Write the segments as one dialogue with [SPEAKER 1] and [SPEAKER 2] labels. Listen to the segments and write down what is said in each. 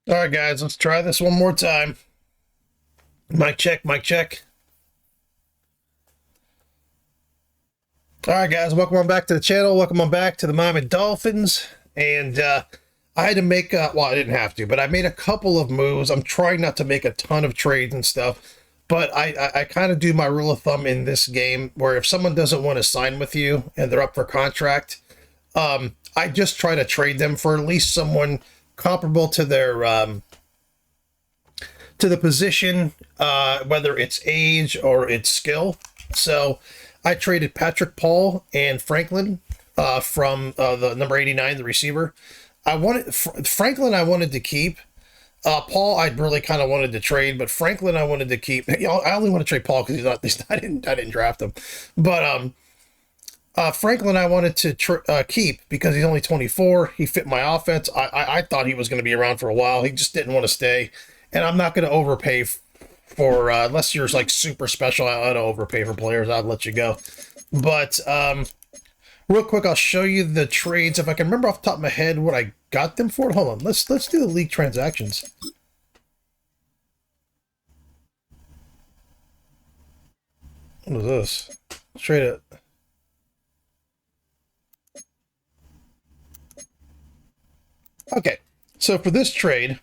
[SPEAKER 1] All right, guys, let's try this one more time. Mic check, mic check. All right, guys, welcome on back to the channel. Welcome on back to the Miami Dolphins. And I had to make, well, I didn't have to, but I made a couple of moves. I'm trying not to make a ton of trades and stuff, but I kind of do my rule of thumb in this game where if someone doesn't want to sign with you and they're up for contract, I just try to trade them for at least someone comparable to their to the position, whether it's age or it's skill. So I traded Patrick Paul and Franklin from the number 89, the receiver. I wanted Franklin. I wanted to keep. Paul, I really kind of wanted to trade, but Franklin, I wanted to keep. You know, I only want to trade Paul because he's not. I didn't draft him, but Franklin, I wanted to keep because he's only 24. He fit my offense. I thought he was going to be around for a while. He just didn't want to stay, and I'm not going to overpay for unless you're like super special. I don't overpay for players. I'd let you go. But real quick, I'll show you the trades if I can remember off the top of my head what I got them for. Hold on, let's do the league transactions. What is this? Let's trade it. Okay, so for this trade,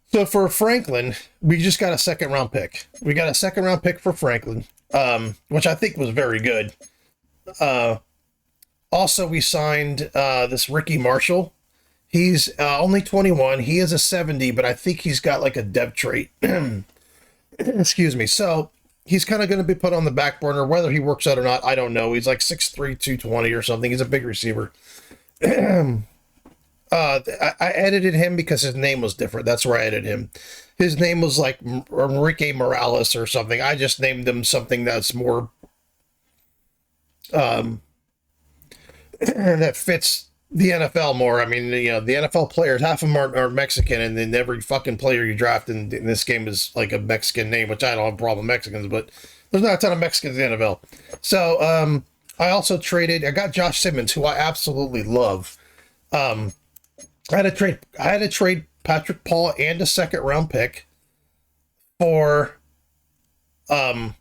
[SPEAKER 1] so for Franklin, we just got a second round pick. We got a second round pick for Franklin, which I think was very good. Also, we signed this Ricky Marshall. He's only 21. He is a 70, but I think he's got like a dev trait. Excuse me. So he's kind of going to be put on the back burner. Whether he works out or not, I don't know. He's like 6'3", 220 or something. He's a big receiver. I edited him because his name was different. That's where I edited him. His name was like Enrique Morales or something. I just named him something that's more that fits the NFL more. I mean, you know, the NFL players, half of them are Mexican, and then every fucking player you draft in this game is like a Mexican name, which I don't have a problem with Mexicans, but there's not a ton of Mexicans in the NFL. So I also traded. I got Josh Simmons, who I absolutely love. I had to trade Patrick Paul and a second round pick for Josh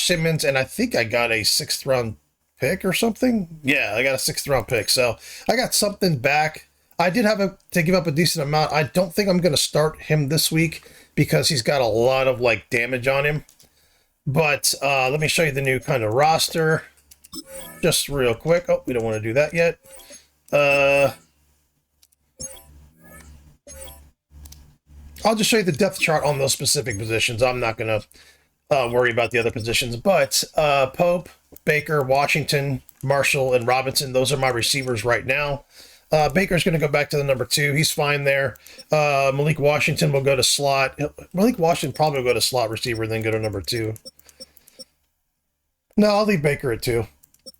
[SPEAKER 1] Simmons, and I think I got a sixth round pick or something. Yeah, I got a sixth round pick, so I got something back. I did have to give up a decent amount. I don't think I'm going to start him this week because he's got a lot of like damage on him. But let me show you the new kind of roster just real quick. Oh, we don't want to do that yet. I'll just show you the depth chart on those specific positions. I'm not going to worry about the other positions, but Pope, Baker, Washington, Marshall, and Robinson, those are my receivers right now. Baker's going to go back to the number 2. He's fine there. Malik Washington will go to slot. Malik Washington probably will go to slot receiver, then go to number 2. No, I'll leave Baker at 2.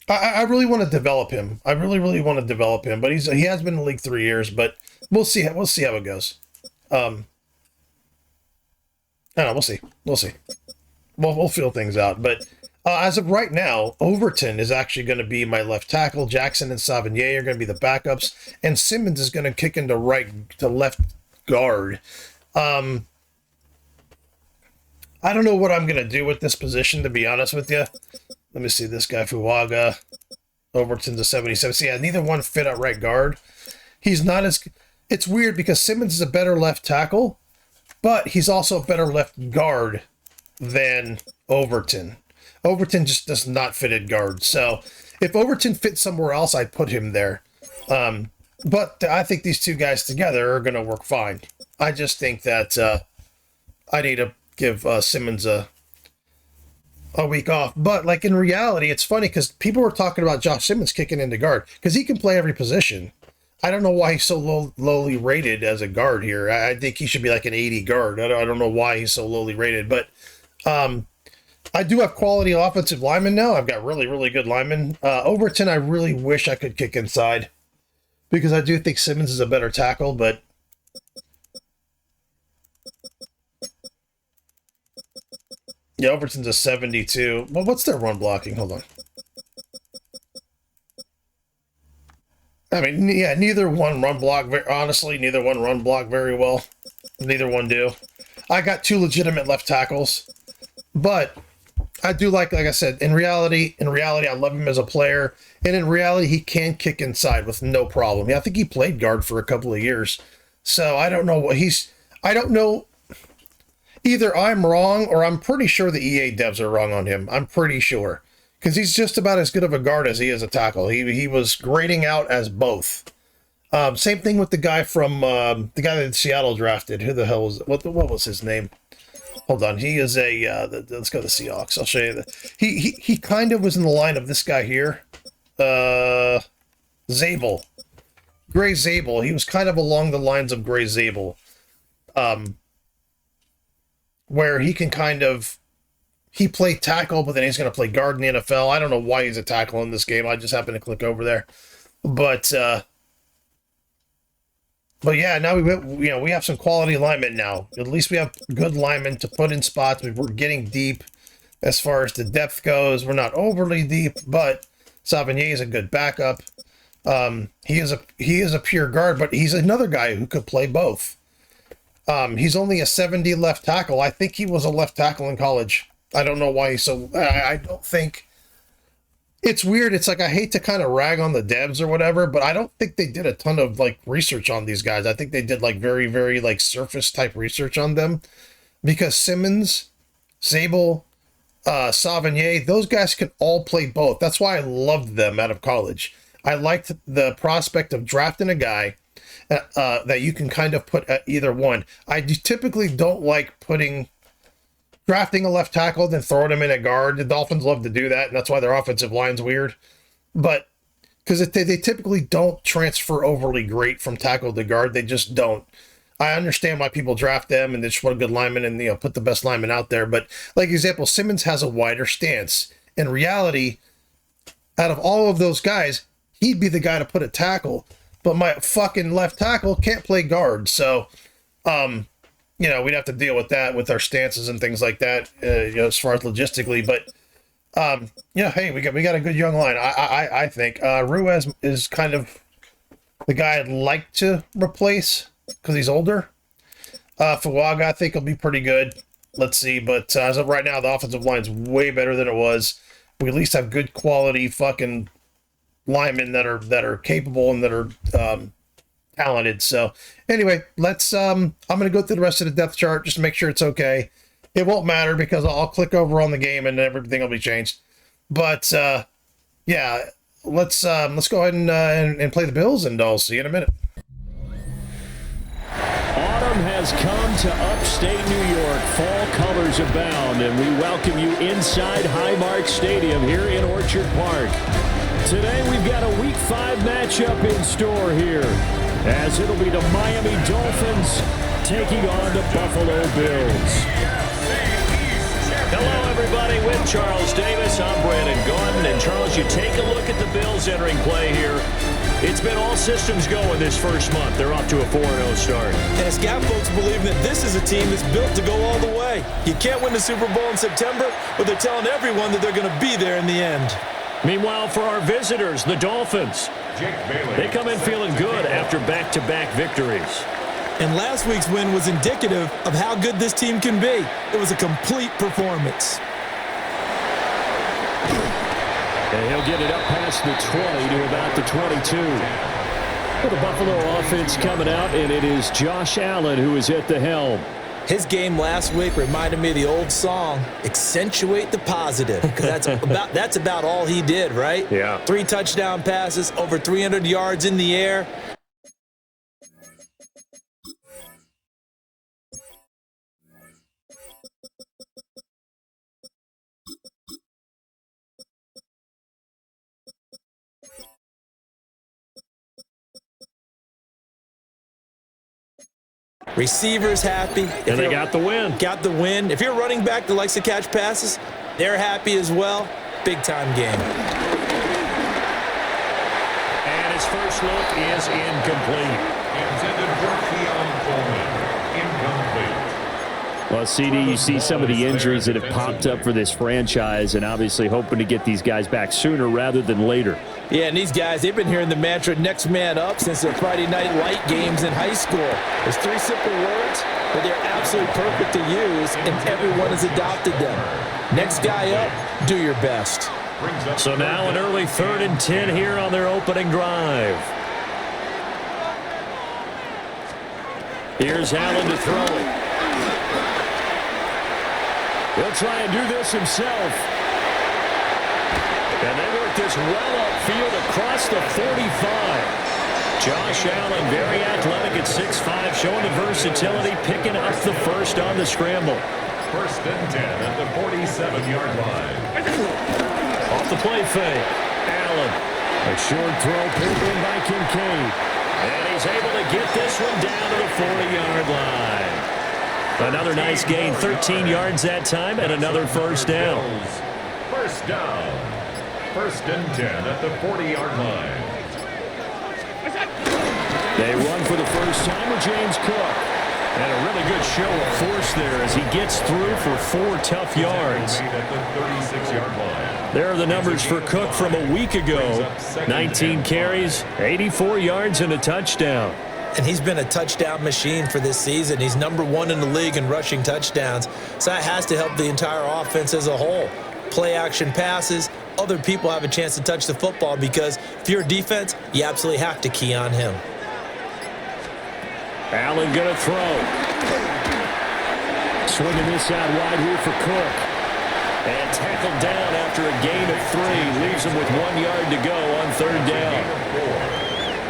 [SPEAKER 1] I really want to develop him. I really want to develop him, but he has been in the league 3 years, but we'll see how it goes. I don't know, we'll see. We'll feel things out, but as of right now, Overton is actually going to be my left tackle. Jackson and Savigny are going to be the backups, and Simmons is going to kick into left guard. I don't know what I'm going to do with this position, to be honest with you. Let me see this guy, Fuaga. Overton's a 77. See, yeah, neither one fit at right guard. He's not as... It's weird because Simmons is a better left tackle, but he's also a better left guard than Overton. Overton just does not fit at guard. So if Overton fits somewhere else, I'd put him there. But I think these two guys together are going to work fine. I just think that I need to give Simmons a week off. But like in reality, it's funny because people were talking about Josh Simmons kicking into guard because he can play every position. I don't know why he's so lowly rated as a guard here. I think he should be like an 80 guard. I don't know why he's so lowly rated, but I do have quality offensive linemen now. I've got really good linemen. Overton, I really wish I could kick inside because I do think Simmons is a better tackle, but yeah, Overton's a 72. Well, what's their run blocking? Hold on. I mean, yeah, neither one run block. Honestly, neither one run block very well. Neither one do. I got two legitimate left tackles, but I do like I said, in reality, I love him as a player, and in reality, he can kick inside with no problem. Yeah, I think he played guard for a couple of years, so I don't know what I don't know. Either I'm wrong, or I'm pretty sure the EA devs are wrong on him. I'm pretty sure, because he's just about as good of a guard as he is a tackle. He was grading out as both. Same thing with the guy from the guy that Seattle drafted. Who the hell was it? What was his name? Hold on. He is a let's go to the Seahawks. I'll show you that. He kind of was in the line of this guy here. Zabel. Gray Zabel. He was kind of along the lines of Gray Zabel. Where he can he played tackle, but then he's going to play guard in the NFL. I don't know why he's a tackle in this game. I just happened to click over there. But yeah, now we have some quality linemen now. At least we have good linemen to put in spots. We're getting deep as far as the depth goes. We're not overly deep, but Savigny is a good backup. He is a pure guard, but he's another guy who could play both. He's only a 70 left tackle. I think he was a left tackle in college. I don't know why he's so. I don't think. It's weird. It's like I hate to kind of rag on the devs or whatever, but I don't think they did a ton of like research on these guys. I think they did like very, very like surface type research on them, because Simmons, Zabel, Savigny, those guys can all play both. That's why I loved them out of college. I liked the prospect of drafting a guy that you can kind of put at either one. I typically don't like drafting a left tackle, then throwing him in at guard. The Dolphins love to do that, and that's why their offensive line's weird. But because they typically don't transfer overly great from tackle to guard, they just don't. I understand why people draft them and they just want a good lineman and put the best lineman out there. But like example, Simmons has a wider stance. In reality, out of all of those guys, he'd be the guy to put at tackle. But my fucking left tackle can't play guard, so we'd have to deal with that with our stances and things like that, as far as logistically. But hey, we got a good young line. I think Ruiz is kind of the guy I'd like to replace because he's older. Fuaga, I think, will be pretty good. Let's see, but as of right now, the offensive line's way better than it was. We at least have good quality fucking linemen that are capable and that are talented. So anyway, let's I'm gonna go through the rest of the depth chart just to make sure it's okay. It won't matter because I'll click over on the game and everything will be changed. But yeah, let's go ahead and play the Bills, and I'll see you in a minute.
[SPEAKER 2] Autumn has come to upstate New York. Fall colors abound, and we welcome you inside Highmark Stadium here in Orchard Park. Today we've got a Week 5 matchup in store here, as it'll be the Miami Dolphins taking on the Buffalo Bills. Hello, everybody. With Charles Davis, I'm Brandon Gordon. And, Charles, you take a look at the Bills entering play here. It's been all systems go in this first month. They're off to a 4-0 start.
[SPEAKER 3] And it's got folks believing that this is a team that's built to go all the way. You can't win the Super Bowl in September, but they're telling everyone that they're going to be there in the end.
[SPEAKER 2] Meanwhile, for our visitors, the Dolphins, they come in feeling good after back-to-back victories.
[SPEAKER 3] And last week's win was indicative of how good this team can be. It was a complete performance.
[SPEAKER 2] And he'll get it up past the 20 to about the 22. Well, the Buffalo offense coming out, and it is Josh Allen who is at the helm.
[SPEAKER 3] His game last week reminded me of the old song, accentuate the positive, because that's about all he did, right?
[SPEAKER 2] Yeah.
[SPEAKER 3] 3 touchdown passes, over 300 yards in the air. Receivers happy.
[SPEAKER 2] And they got the win.
[SPEAKER 3] Got the win. If you're a running back that likes to catch passes, they're happy as well. Big-time game.
[SPEAKER 2] And his first look is incomplete.
[SPEAKER 4] Intended for Keon Coleman. Incomplete.
[SPEAKER 2] Well, CD, you see some of the injuries that have popped up for this franchise, and obviously hoping to get these guys back sooner rather than later.
[SPEAKER 3] Yeah, and these guys, they've been hearing the mantra next man up since their Friday night light games in high school. There's 3 simple words, but they're absolutely perfect to use, and everyone has adopted them. Next guy up, do your best.
[SPEAKER 2] So now an early 3rd and 10 here on their opening drive. Here's Allen to throw it. He'll try and do this himself. And they work this well upfield across the 45. Josh Allen, very athletic at 6'5", showing the versatility, picking up the first on the scramble.
[SPEAKER 4] 1st and 10 at the 47-yard line.
[SPEAKER 2] Off the play fake. Allen. A short throw pulled in by Kincaid. And he's able to get this one down to the 40-yard line. Another nice gain, 13 yards that time, and another first down.
[SPEAKER 4] First down. 1st and 10 at the 40-yard line.
[SPEAKER 2] They run for the first time with James Cook. And a really good show of force there as he gets through for 4 tough yards.
[SPEAKER 4] At the 36-yard line.
[SPEAKER 2] There are the numbers for Cook from a week ago. 19 carries, 84 yards, and a touchdown.
[SPEAKER 3] And he's been a touchdown machine for this season. He's #1 in the league in rushing touchdowns. So that has to help the entire offense as a whole. Play action passes, other people have a chance to touch the football because if you're a defense, you absolutely have to key on him.
[SPEAKER 2] Allen going to throw. Swinging this out wide here for Cook. And tackled down after a gain of 3. Leaves him with 1 yard to go on 3rd down.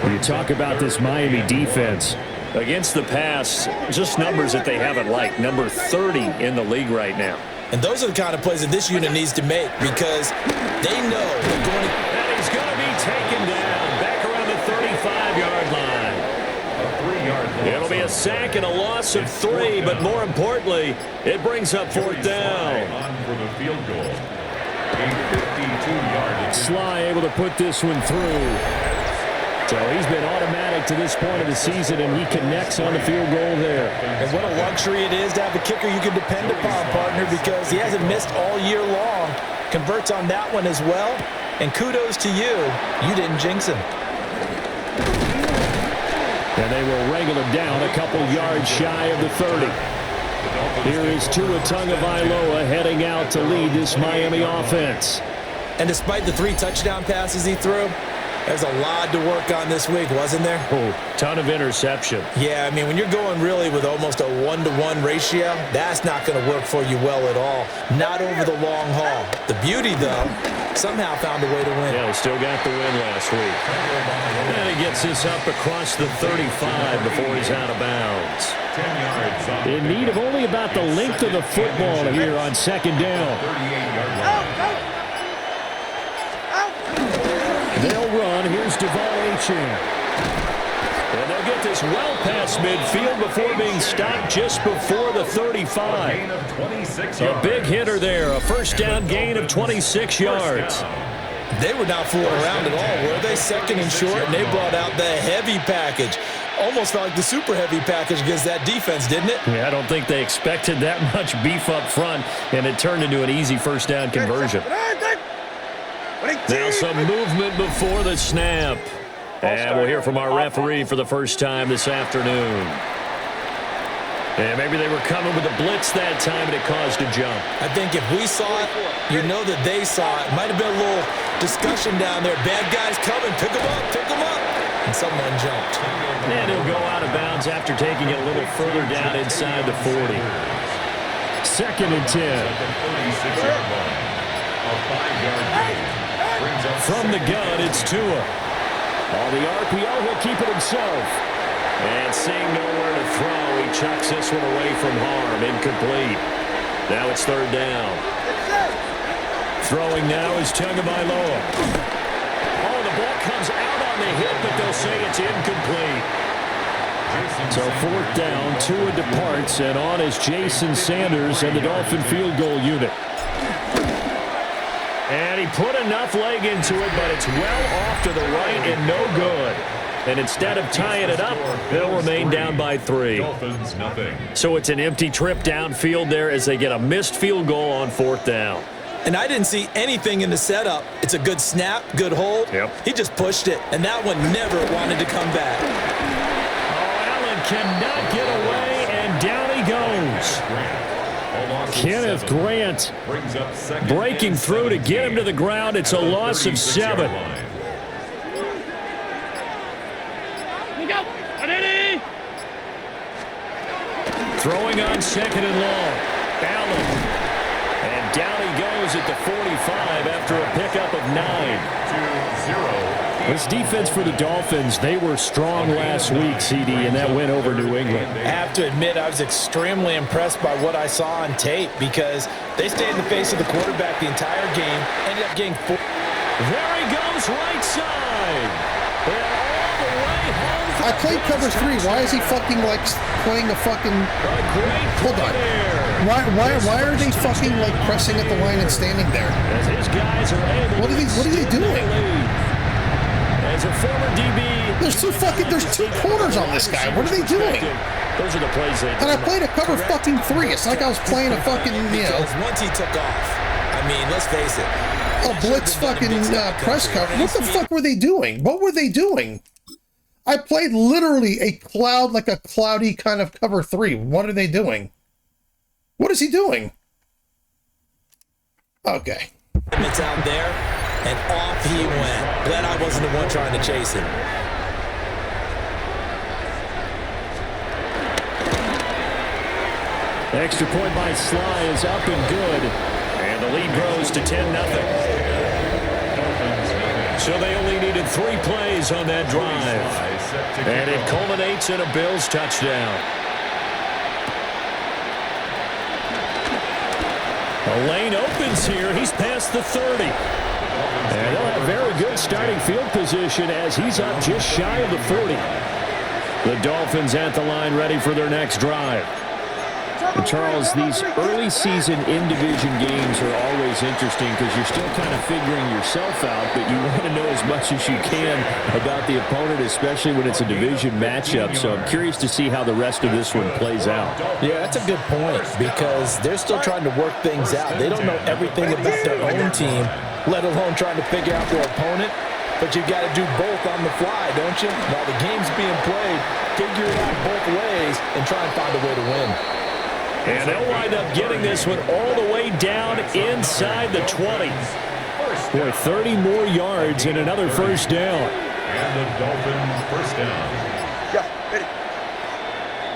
[SPEAKER 2] When you talk about this Miami defense, against the pass, just numbers that they haven't liked. Number 30 in the league right now.
[SPEAKER 3] And those are the kind of plays that this unit needs to make because they know they're going to...
[SPEAKER 2] And he's going to be taken down back around the 35-yard line.
[SPEAKER 4] A 3-yard loss.
[SPEAKER 2] It'll be a sack and a loss of 3, but more importantly, it brings up 4th down.
[SPEAKER 4] On for the field goal. A 52-yard.
[SPEAKER 2] Sly able to put this one through. So he's been automatic to this point of the season, and he connects on the field goal there.
[SPEAKER 3] And what a luxury it is to have a kicker you can depend upon, partner, because he hasn't missed all year long. Converts on that one as well. And kudos to you. You didn't jinx him.
[SPEAKER 2] And they will wrangle him down a couple yards shy of the 30. Here is Tua Tagovailoa heading out to lead this Miami offense.
[SPEAKER 3] And despite the 3 touchdown passes he threw, there's a lot to work on this week, wasn't there?
[SPEAKER 2] Oh, ton of interception.
[SPEAKER 3] Yeah, I mean, when you're going really with almost a 1-to-1 ratio, that's not going to work for you well at all. Not over the long haul. The beauty, though, somehow found a way to win.
[SPEAKER 2] Yeah, he still got the win last week. And he gets this up across the 35 before he's out of bounds.
[SPEAKER 4] 10 yards.
[SPEAKER 2] In need of only about the length of the football here on 2nd down.
[SPEAKER 4] 38-yard line.
[SPEAKER 2] They'll run. Here's Devon Achane. And they'll get this well past midfield before being stopped just before the 35.
[SPEAKER 4] Gain of 26
[SPEAKER 2] A
[SPEAKER 4] yards.
[SPEAKER 2] big hitter there. A first down gain of 26 yards.
[SPEAKER 3] They were not fooling around at all, were they? 2nd and short, and they brought out the heavy package. Almost felt like the super heavy package against that defense, didn't it?
[SPEAKER 2] Yeah, I don't think they expected that much beef up front, and it turned into an easy first down conversion. Now some movement before the snap. And we'll hear from our referee for the first time this afternoon. And maybe they were coming with a blitz that time, and it caused a jump.
[SPEAKER 3] I think if we saw it, you know that they saw it. Might have been a little discussion down there. Bad guys coming. Pick them up. Pick them up. And someone jumped.
[SPEAKER 2] And he'll go out of bounds after taking it a little further down inside the 40. 2nd and 10.
[SPEAKER 4] A 5-yard gain.
[SPEAKER 2] From the gun, it's Tua. On the RPO, he'll keep it himself. And seeing nowhere to throw, he chucks this one away from harm. Incomplete. Now it's 3rd down. Throwing now is Tagovailoa. Oh, the ball comes out on the hit, but they'll say it's incomplete. So 4th down, Tua departs, and on is Jason Sanders and the Dolphin field goal unit. And he put enough leg into it, but it's well off to the right and no good. And instead of tying it up, they'll remain down by 3.
[SPEAKER 4] Dolphins, nothing.
[SPEAKER 2] So it's an empty trip downfield there as they get a missed field goal on 4th down.
[SPEAKER 3] And I didn't see anything in the setup. It's a good snap, good hold.
[SPEAKER 2] Yep.
[SPEAKER 3] He just pushed it, and that one never wanted to come back.
[SPEAKER 2] Oh, Allen cannot get away, and down he goes. Kenneth Grant breaking through to get him to the ground. It's a loss of 7. Throwing on 2nd and long. Allen. And down he goes at the 45 after a pickup of 9. This defense for the Dolphins, they were strong last week, CD, and that win over New England.
[SPEAKER 3] I have to admit, I was extremely impressed by what I saw on tape because they stayed in the face of the quarterback the entire game, ended up getting 4.
[SPEAKER 2] There he goes, right side. And all the way home.
[SPEAKER 1] I played cover 3. Why is he fucking, like, playing a fucking... Hold on. Why are they fucking, like, pressing at the line and standing there?
[SPEAKER 2] As his guys are able
[SPEAKER 1] what are they doing?
[SPEAKER 2] As a former DB,
[SPEAKER 1] there's 2 corners on this guy. What are they doing?
[SPEAKER 2] Those are the plays they do.
[SPEAKER 1] And I played a cover fucking 3. It's like I was playing a fucking,
[SPEAKER 3] Because once he took off, I mean, let's face it.
[SPEAKER 1] A blitz fucking press cover. What the fuck were they doing? What were they doing? I played literally a cloudy kind of cover 3. What are they doing? What is he doing? Okay.
[SPEAKER 3] It's out there, and off he went. Glad I wasn't the one trying to chase him.
[SPEAKER 2] Extra point by Sly is up and good. And the lead grows to 10-0. So they only needed 3 plays on that drive. And it culminates in a Bills touchdown. A lane opens here. He's past the 30. And they'll have very good starting field position as he's up just shy of the 40. The Dolphins at the line ready for their next drive. And Charles, these early season in-division games are always interesting because you're still kind of figuring yourself out, but you want to know as much as you can about the opponent, especially when it's a division matchup. So I'm curious to see how the rest of this one plays out.
[SPEAKER 3] Yeah, that's a good point because they're still trying to work things out. They don't know everything about their own team, let alone trying to figure out their opponent. But you've got to do both on the fly, don't you? While the game's being played, figure it out both ways and try and find a way to win.
[SPEAKER 2] And they'll wind up getting this one all the way down inside the 20. For 30 more yards and another first down.
[SPEAKER 4] And the Dolphins first down.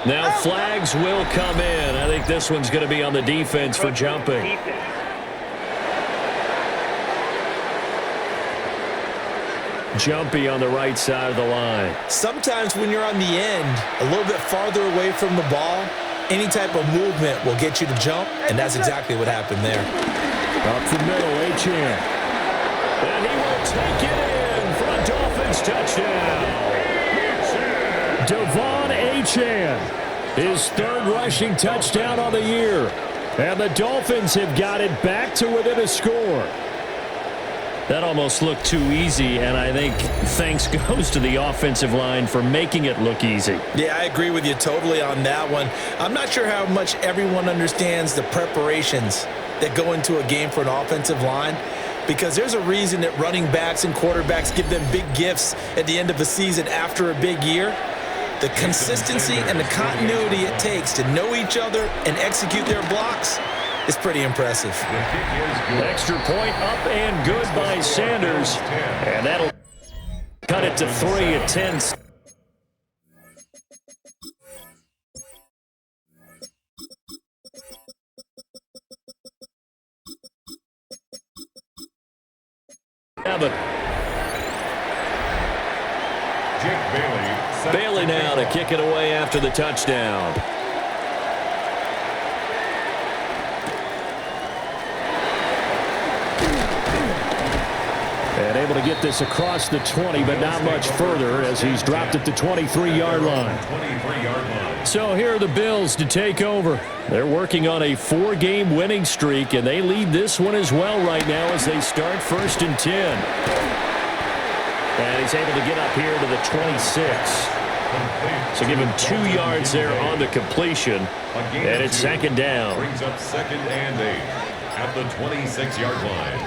[SPEAKER 2] Now flags will come in. I think this one's going to be on the defense for jumping. Jumpy on the right side of the line.
[SPEAKER 3] Sometimes when you're on the end, a little bit farther away from the ball, any type of movement will get you to jump, and that's exactly what happened there.
[SPEAKER 2] Up the middle, Achane. And he will take it in for a Dolphins touchdown. Devon Achane, his 3rd rushing touchdown on the year. And the Dolphins have got it back to within a score. That almost looked too easy, and I think thanks goes to the offensive line for making it look easy.
[SPEAKER 3] Yeah, I agree with you totally on that one. I'm not sure how much everyone understands the preparations that go into a game for an offensive line, because there's a reason that running backs and quarterbacks give them big gifts at the end of the season after a big year. The consistency and the continuity it takes to know each other and execute their blocks is pretty impressive.
[SPEAKER 2] Extra point up and good by Sanders. And that'll cut it to 3 at 10. Bailey now to kick it away after the touchdown. And able to get this across the 20, but not much further as he's dropped at the 23-yard line. So here are the Bills to take over. They're working on a 4-game winning streak, and they lead this one as well right now as they start 1st and 10. And he's able to get up here to the 26. So give him 2 yards there on the completion. And it's second down.
[SPEAKER 4] Brings up 2nd and 8 at the 26-yard line.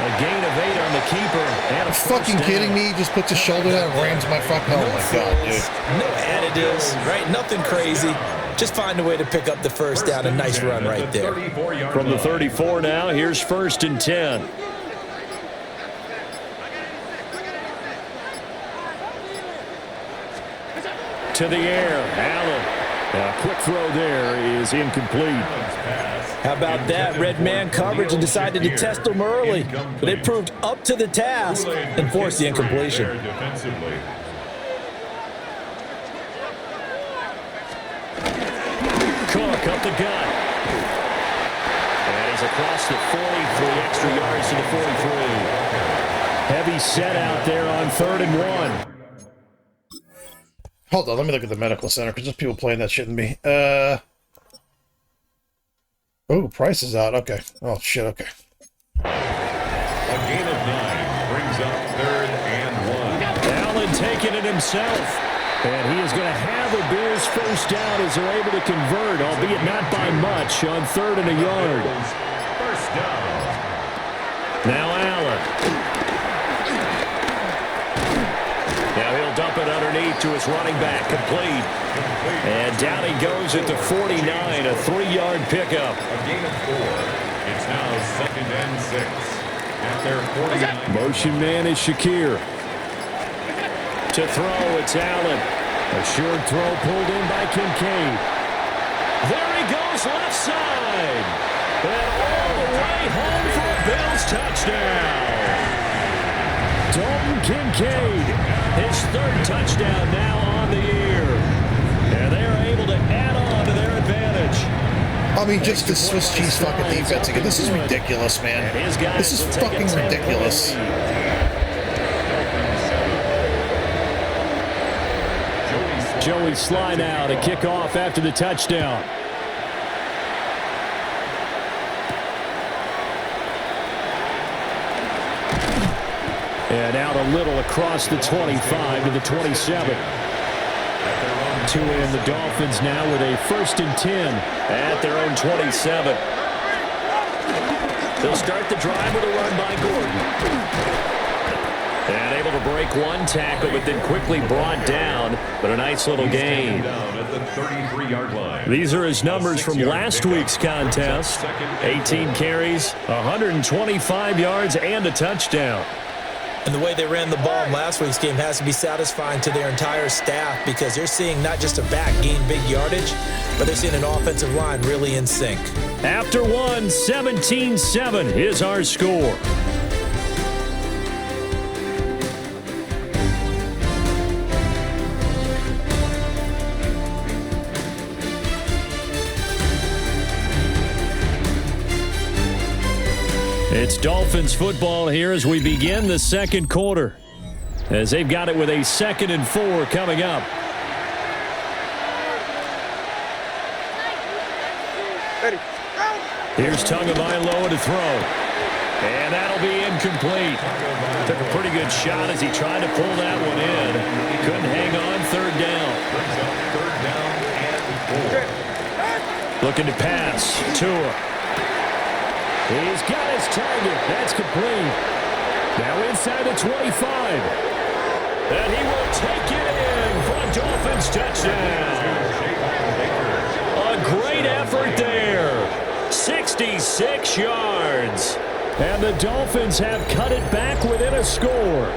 [SPEAKER 2] A gain of 8 on the keeper. And a
[SPEAKER 1] Fucking kidding me? He just puts his shoulder down and rams my fucking. Oh my god, dude.
[SPEAKER 3] No additives, right? Nothing crazy. Just find a way to pick up the first down. A nice run right there.
[SPEAKER 2] From the 34 now, here's 1st and 10. To the air, Allen. A quick throw there is incomplete.
[SPEAKER 3] How about that? Red man coverage and decided to test them early. But they proved up to the task and forced the incompletion.
[SPEAKER 2] Cook up the gut. And he's across the 40, 3 extra yards to the 43. Heavy set out there on 3rd and 1.
[SPEAKER 1] Hold on, let me look at the medical center because there's people playing that shouldn't be. Oh, Price is out. Okay. Oh shit. Okay.
[SPEAKER 4] A gain of 9 brings up 3rd and 1.
[SPEAKER 2] Allen taking it himself. And he is going to have the Bears first down as they're able to convert, albeit not by much, on 3rd and a yard.
[SPEAKER 4] First down.
[SPEAKER 2] Now Allen. Now he'll dump it underneath to his running back, complete. And down he goes at the 49, a 3-yard pickup.
[SPEAKER 4] A gain of 4. It's now 2nd and 6 at their 49.
[SPEAKER 2] Motion man is Shakir. To throw, it's Allen. A short throw pulled in by Kincaid. There he goes left side. And all the way home for a Bills touchdown. Dalton Kincaid, his 3rd touchdown now on the year. And they are able to add on to their advantage.
[SPEAKER 1] I mean, just the Swiss cheese fucking defense again. This is ridiculous, man. This is fucking ridiculous.
[SPEAKER 2] Joey slide out, a kickoff after the touchdown. And out a little across the 25 to the 27. To end the Dolphins now with a 1st and 10 at their own 27. They'll start the drive with a run by Gordon. And able to break one tackle, but then quickly brought down. But a nice little gain. These are his numbers from last week's contest. 18 carries, 125 yards, and a touchdown.
[SPEAKER 3] And the way they ran the ball in last week's game has to be satisfying to their entire staff because they're seeing not just a back gain big yardage, but they're seeing an offensive line really in sync.
[SPEAKER 2] After one, 17-7 is our score. It's Dolphins football here as we begin the 2nd quarter. As they've got it with a 2nd and 4 coming up. Here's Tagovailoa to throw. And that'll be incomplete. Took a pretty good shot as he tried to pull that one in. Couldn't hang on, 3rd down. Looking to pass. Tua. He's got his target. That's complete. Now inside the 25. And he will take it in for a Dolphins touchdown. A great effort there. 66 yards. And the Dolphins have cut it back within a score.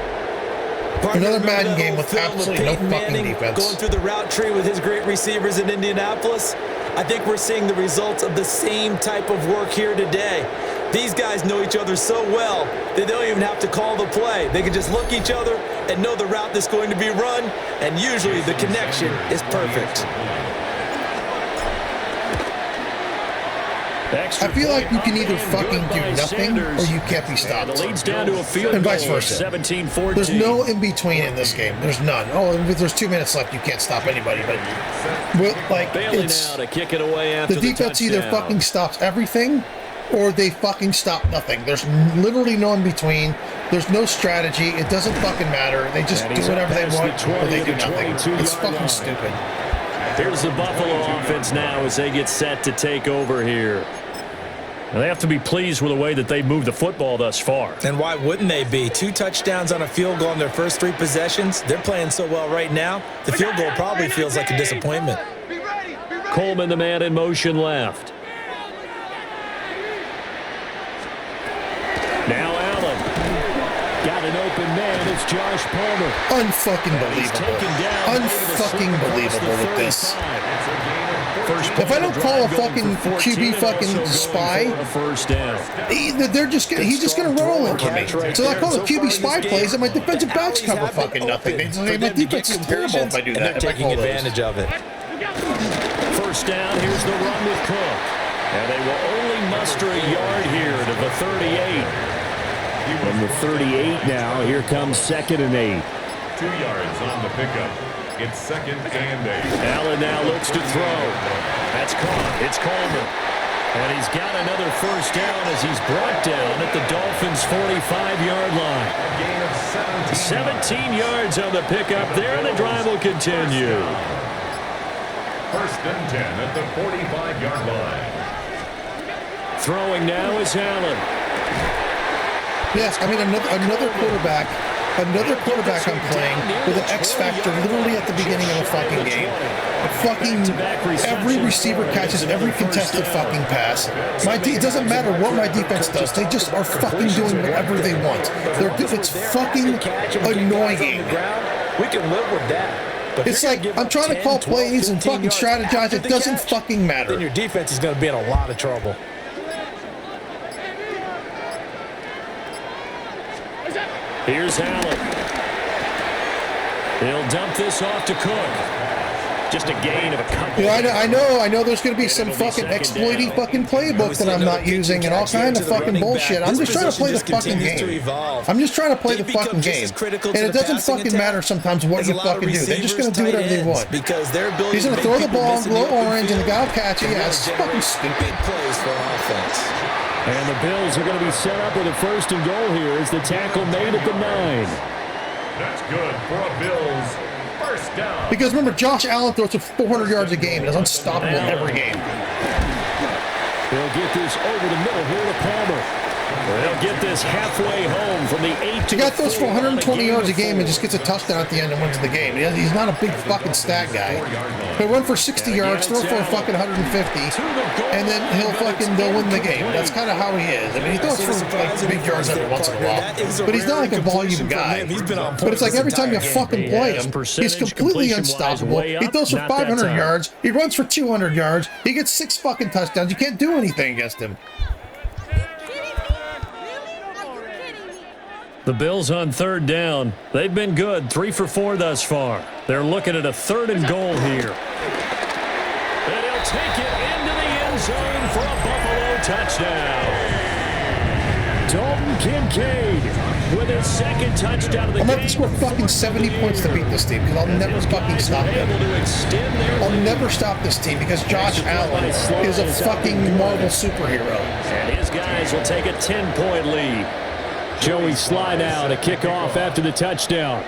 [SPEAKER 1] Another Madden game with absolutely no fucking defense.
[SPEAKER 3] Going through the route tree with his great receivers in Indianapolis. I think we're seeing the results of the same type of work here today. These guys know each other so well that they don't even have to call the play. They can just look each other and know the route that's going to be run, and usually the connection is perfect.
[SPEAKER 1] I feel like you can either fucking do nothing or you can't be stopped. And vice versa.
[SPEAKER 2] 17-14.
[SPEAKER 1] There's no in between in this game. There's none. Oh, if there's 2 minutes left, you can't stop anybody. But like,
[SPEAKER 2] Bailey now to kick it away after
[SPEAKER 1] the defense either fucking stops everything or they fucking stop nothing. There's literally no in between. There's no strategy. It doesn't fucking matter. They just do whatever they want, or they do nothing. It's fucking stupid.
[SPEAKER 2] Here's the Buffalo offense now as they get set to take over here. And they have to be pleased with the way that they moved the football thus far.
[SPEAKER 3] And why wouldn't they be? 2 touchdowns on a field goal in their first 3 possessions. They're playing so well right now, the field goal probably feels like a disappointment.
[SPEAKER 2] Coleman, the man in motion left. Now Allen. Got an open man. It's Josh Palmer.
[SPEAKER 1] Unfucking believable. Unfucking believable with this. If I don't call a fucking QB fucking spy, he's just gonna roll into me. So I call a QB spy plays, and my defensive backs cover fucking nothing. My defense is terrible if I do that.
[SPEAKER 3] They're taking advantage of it.
[SPEAKER 2] First down. Here's the run with Cook, and they will only muster a yard here to the 38. From the 38 now, here comes 2nd and 8.
[SPEAKER 4] 2 yards on the pickup. It's 2nd and 8.
[SPEAKER 2] Allen now looks to throw. That's caught. It's Coleman. And he's got another first down as he's brought down at the Dolphins' 45-yard line.
[SPEAKER 4] A gain of
[SPEAKER 2] 17 yards on the pickup there, and the drive will continue.
[SPEAKER 4] 1st and 10 at the 45-yard line.
[SPEAKER 2] Throwing now is Allen.
[SPEAKER 1] Yes, I mean another quarterback I'm playing with an X factor literally at the beginning of a fucking game. Every receiver catches every contested fucking pass. It doesn't matter what my defense does. They just are fucking doing whatever they want. It's fucking annoying.
[SPEAKER 3] We can live with that.
[SPEAKER 1] It's like I'm trying to call plays and fucking strategize. It doesn't fucking matter.
[SPEAKER 3] Then your defense is going to be in a lot of trouble.
[SPEAKER 2] Here's Allen. He'll dump this off to Cook. Just a gain of a couple.
[SPEAKER 1] I know there's going to be some fucking exploiting fucking playbook that I'm not using and all kind of fucking bullshit. I'm just trying to play the fucking game. I'm just trying to play the fucking game. And it doesn't fucking matter sometimes what you fucking do. They're just going to do whatever they want. He's going to throw the ball and glow orange and the guy will catch it. Yeah, it's fucking stupid.
[SPEAKER 3] Plays for offense.
[SPEAKER 2] And the Bills are going to be set up with a 1st and goal here as the tackle made at the 9.
[SPEAKER 4] That's good for a Bills. 1st down.
[SPEAKER 1] Because remember, Josh Allen throws for 400 yards a game and is unstoppable every game.
[SPEAKER 2] They'll get this over the middle here to Palmer. They'll get this halfway home from the 8 to
[SPEAKER 1] the guy throws for 120 yards a game and just gets a touchdown at the end and wins the game. He's not a big fucking stat guy. He'll run for 60 yards, throw for a fucking 150, and then they'll win the game. That's kind of how he is. I mean, he throws for like big yards every once in a while, but he's not like a volume guy. But it's like every time you fucking play him, he's completely unstoppable. He throws for 500 yards, he runs for 200 yards, he gets 6 fucking touchdowns. You can't do anything against him.
[SPEAKER 2] The Bills on 3rd down. They've been good, 3 for 4 thus far. They're looking at a 3rd and goal here. And he'll take it into the end zone for a Buffalo touchdown. Dalton Kincaid with his 2nd touchdown of the game.
[SPEAKER 1] I'm going to have to score fucking 70 points to beat this team because I'll never fucking stop them. I'll never stop this team because Josh Allen is a fucking Marvel superhero.
[SPEAKER 2] And his guys will take a 10-point lead. Joey Sly now to kick off after the touchdown.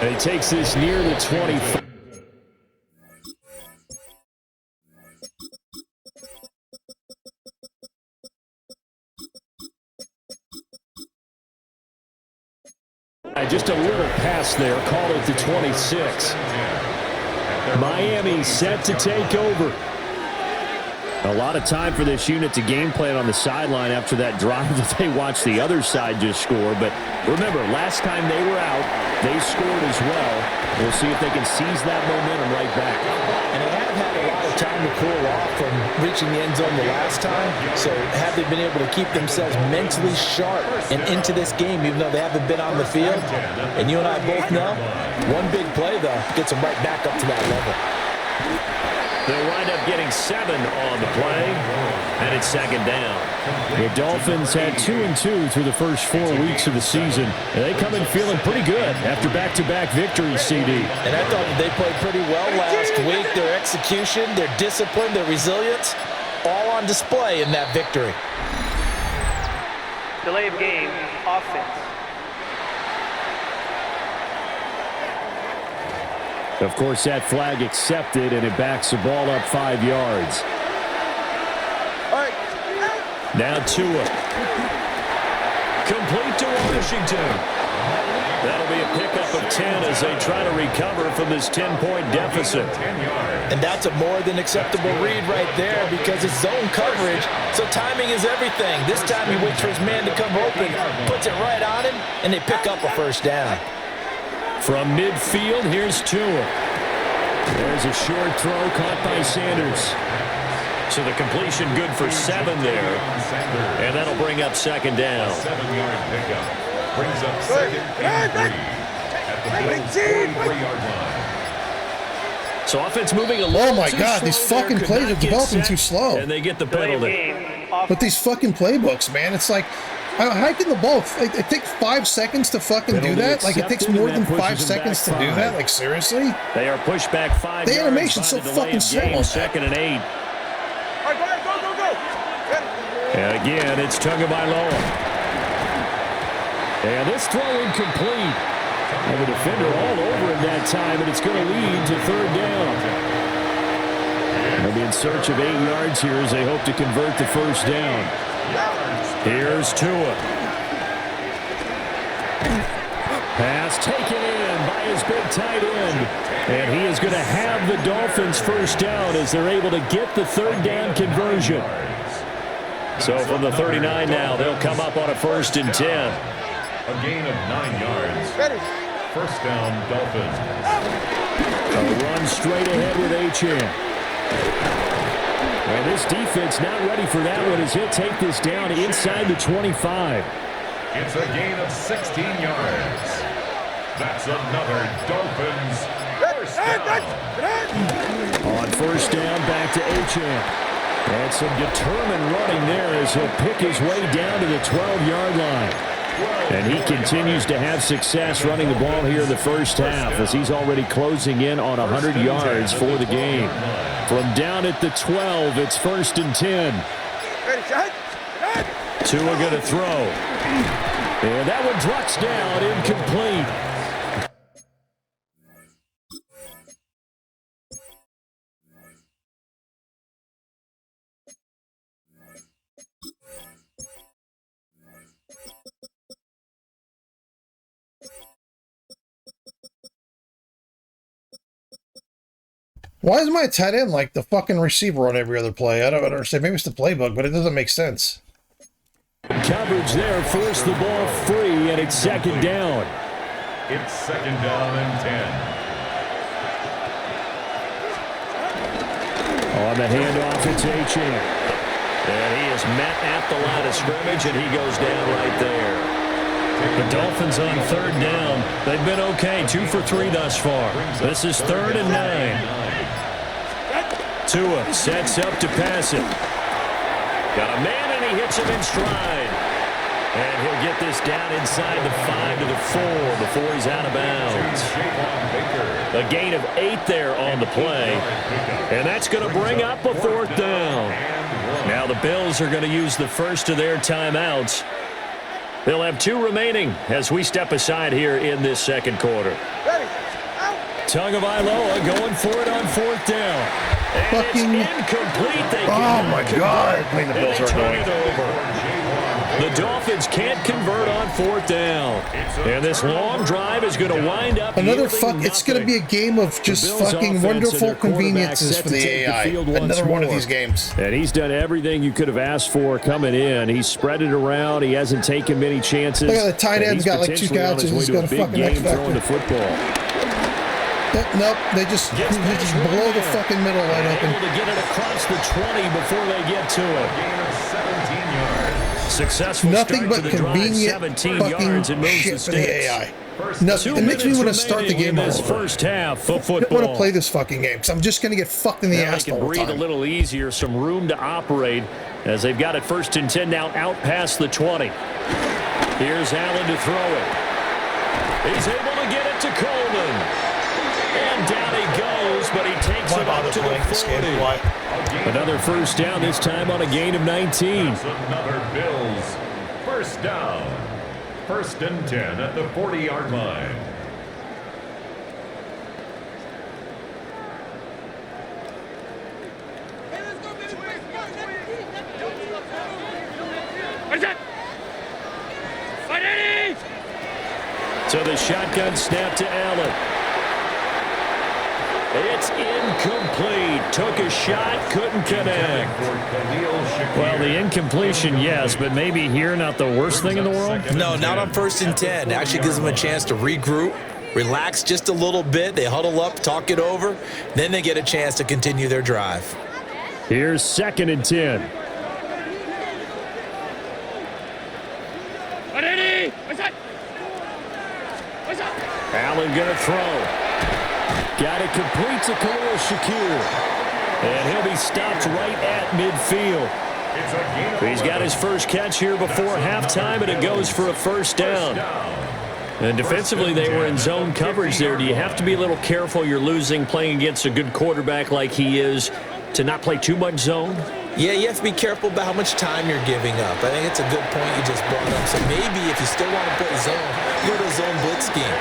[SPEAKER 2] And he takes this near the 25. Just a little pass there, called it the 26. Miami set to take over. A lot of time for this unit to game plan on the sideline after that drive that they watched the other side just score. But remember, last time they were out, they scored as well. We'll see if they can seize that momentum right back.
[SPEAKER 3] And they have had a lot of time to cool off from reaching the end zone the last time. So have they been able to keep themselves mentally sharp and into this game, even though they haven't been on the field? And you and I both know, one big play, though, gets them right back up to that level.
[SPEAKER 2] They'll wind up getting 7 on the play, and it's second down. The Dolphins had 2-2 through the first 4 weeks of the season, and they come in feeling pretty good after back-to-back victories, CD.
[SPEAKER 3] And I thought that they played pretty well last week. Their execution, their discipline, their resilience, all on display in that victory.
[SPEAKER 5] Delay of game, offense.
[SPEAKER 2] Of course, that flag accepted, and it backs the ball up 5 yards. Now Tua. Complete to Washington. That'll be a pickup of 10 as they try to recover from this 10-point deficit.
[SPEAKER 3] And that's a more than acceptable read right there because it's zone coverage, so timing is everything. This time he waits for his man to come open, puts it right on him, and they pick up a first down.
[SPEAKER 2] From midfield, here's Tua. There's a short throw caught by Sanders. So the completion good for 7 there. And that'll bring up second down.
[SPEAKER 4] 7-yard pickup. Brings up second and 3 at the Bills' 43-yard line.
[SPEAKER 2] So offense moving a little
[SPEAKER 1] Oh my
[SPEAKER 2] too
[SPEAKER 1] God,
[SPEAKER 2] slow
[SPEAKER 1] these
[SPEAKER 2] there,
[SPEAKER 1] fucking
[SPEAKER 2] could
[SPEAKER 1] plays
[SPEAKER 2] not
[SPEAKER 1] are
[SPEAKER 2] get
[SPEAKER 1] developing
[SPEAKER 2] set,
[SPEAKER 1] too slow.
[SPEAKER 2] And they get the
[SPEAKER 5] Delay of
[SPEAKER 2] penalty.
[SPEAKER 5] game,
[SPEAKER 1] But
[SPEAKER 5] offense.
[SPEAKER 1] these fucking playbooks, man, it's like, how can the ball, it takes 5 seconds to fucking do
[SPEAKER 2] Penalty
[SPEAKER 1] that? Like, it takes
[SPEAKER 2] accepted,
[SPEAKER 1] more
[SPEAKER 2] and
[SPEAKER 1] than
[SPEAKER 2] that
[SPEAKER 1] 5
[SPEAKER 2] pushes them
[SPEAKER 1] seconds to
[SPEAKER 2] back
[SPEAKER 1] do
[SPEAKER 2] 5.
[SPEAKER 1] that? Like, seriously?
[SPEAKER 2] They are pushed back 5
[SPEAKER 1] The
[SPEAKER 2] yards
[SPEAKER 1] animation's
[SPEAKER 2] by
[SPEAKER 1] so
[SPEAKER 2] the delay
[SPEAKER 1] fucking
[SPEAKER 2] of
[SPEAKER 1] slow
[SPEAKER 2] game,
[SPEAKER 1] on that.
[SPEAKER 2] second and 8. And again, it's Tagovailoa. And this throw incomplete. And the defender all over him that time, and it's going to lead to third down. They'll be in search of 8 yards here as they hope to convert the first down. Here's Tua. Pass taken in by his big tight end. And he is going to have the Dolphins first down as they're able to get the third down conversion. So from the 39 now, they'll come up on a 1st and 10.
[SPEAKER 4] A gain of 9 yards. First down, Dolphins.
[SPEAKER 2] A run straight ahead with Achane. And this defense not ready for that one as he'll take this down inside the 25.
[SPEAKER 4] It's a gain of 16 yards. That's another Dolphins first down.
[SPEAKER 2] On first down, back to Achane. And some determined running there as he'll pick his way down to the 12-yard line. And he continues to have success running the ball here in the first half as he's already closing in on 100 yards for the game. From down at the 12, it's 1st and 10. Tua going to throw. And that one drops down, incomplete.
[SPEAKER 1] Why is my tight end like the fucking receiver on every other play? I don't understand. Maybe it's the playbook, but it doesn't make sense.
[SPEAKER 2] Coverage there, force the ball free, and it's second down.
[SPEAKER 4] It's second down and 10.
[SPEAKER 2] On the handoff, it's Achane. And he is met at the line of scrimmage, and he goes down right there. The Dolphins on third down. They've been okay, 2 for 3 thus far. This is 3rd and 9. Tua sets up to pass it. Got a man, and he hits him in stride. And he'll get this down inside the 5 to the 4 before he's out of bounds. A gain of 8 there on the play. And that's going to bring up a 4th down. Now the Bills are going to use the first of their timeouts. They'll have 2 remaining as we step aside here in this second quarter. Tagovailoa going for it on 4th down. And it's incomplete. They
[SPEAKER 1] Oh my God! I mean, the Bills are
[SPEAKER 2] turn
[SPEAKER 1] annoying.
[SPEAKER 2] it over. The Dolphins can't convert on 4th down. And this long drive is going to wind up
[SPEAKER 1] Another
[SPEAKER 2] yielding
[SPEAKER 1] it's going to be a game of just
[SPEAKER 2] Bills
[SPEAKER 1] fucking
[SPEAKER 2] offense and
[SPEAKER 1] wonderful
[SPEAKER 2] their quarterback
[SPEAKER 1] conveniences
[SPEAKER 2] set
[SPEAKER 1] for
[SPEAKER 2] to
[SPEAKER 1] the
[SPEAKER 2] take the
[SPEAKER 1] AI.
[SPEAKER 2] field once
[SPEAKER 1] Another one of
[SPEAKER 2] more.
[SPEAKER 1] these games.
[SPEAKER 2] And he's done everything you could have asked for coming in. He's spread it around. He hasn't taken many chances.
[SPEAKER 1] Look at the tight
[SPEAKER 2] And
[SPEAKER 1] end's
[SPEAKER 2] he's
[SPEAKER 1] got like 2
[SPEAKER 2] potentially on
[SPEAKER 1] catches.
[SPEAKER 2] his way
[SPEAKER 1] He's
[SPEAKER 2] to
[SPEAKER 1] got a
[SPEAKER 2] big
[SPEAKER 1] fucking
[SPEAKER 2] game
[SPEAKER 1] X factor.
[SPEAKER 2] throwing the football.
[SPEAKER 1] Nope, they just blow the fucking middle wide open.
[SPEAKER 2] Able to get it across the 20 before they get to it.
[SPEAKER 4] Gain of 17 yards.
[SPEAKER 2] Successful
[SPEAKER 1] Nothing
[SPEAKER 2] start
[SPEAKER 1] but
[SPEAKER 2] to the drive,
[SPEAKER 1] convenient
[SPEAKER 2] 17
[SPEAKER 1] fucking
[SPEAKER 2] yards and moves
[SPEAKER 1] shit
[SPEAKER 2] the
[SPEAKER 1] for the
[SPEAKER 2] sticks.
[SPEAKER 1] AI. No,
[SPEAKER 2] Two
[SPEAKER 1] it makes me
[SPEAKER 2] minutes
[SPEAKER 1] want to start the
[SPEAKER 2] remaining
[SPEAKER 1] game
[SPEAKER 2] in this
[SPEAKER 1] over.
[SPEAKER 2] first half of
[SPEAKER 1] I
[SPEAKER 2] football.
[SPEAKER 1] don't want to play this fucking game because I'm just going to get fucked in the
[SPEAKER 2] Now
[SPEAKER 1] ass
[SPEAKER 2] they
[SPEAKER 1] the
[SPEAKER 2] can
[SPEAKER 1] whole
[SPEAKER 2] breathe a
[SPEAKER 1] time.
[SPEAKER 2] little easier, some room to operate as they've got it 1st and 10 now out past the 20. Here's Allen to throw it. He's able to get it to Coleman. And down he goes, but he takes
[SPEAKER 1] Why
[SPEAKER 2] it
[SPEAKER 1] bother
[SPEAKER 2] up to
[SPEAKER 1] playing
[SPEAKER 2] the
[SPEAKER 1] this
[SPEAKER 2] 40.
[SPEAKER 1] game? Why?
[SPEAKER 2] Another first down, this time on a gain of 19.
[SPEAKER 4] That's another Bills first down. 1st and 10 at the 40-yard line.
[SPEAKER 2] So the shotgun snap to Allen. It's incomplete. Took a shot, couldn't connect. Well, the incompletion, yes, but maybe here not the worst thing in the world?
[SPEAKER 3] No, not on 1st and 10. Actually gives them a chance to regroup, relax just a little bit. They huddle up, talk it over. Then they get a chance to continue their drive.
[SPEAKER 2] Here's 2nd and 10. Allen going to throw. Got it complete to Khalil Shakir. And he'll be stopped right at midfield. He's got his first catch here before halftime, and it goes for a first down. And defensively, they were in zone coverage there. Do you have to be a little careful? You're losing playing against a good quarterback like he is to not play too much zone?
[SPEAKER 3] Yeah, you have to be careful about how much time you're giving up. I think it's a good point you just brought up. So maybe if you still want to play zone, go to a zone blitz scheme.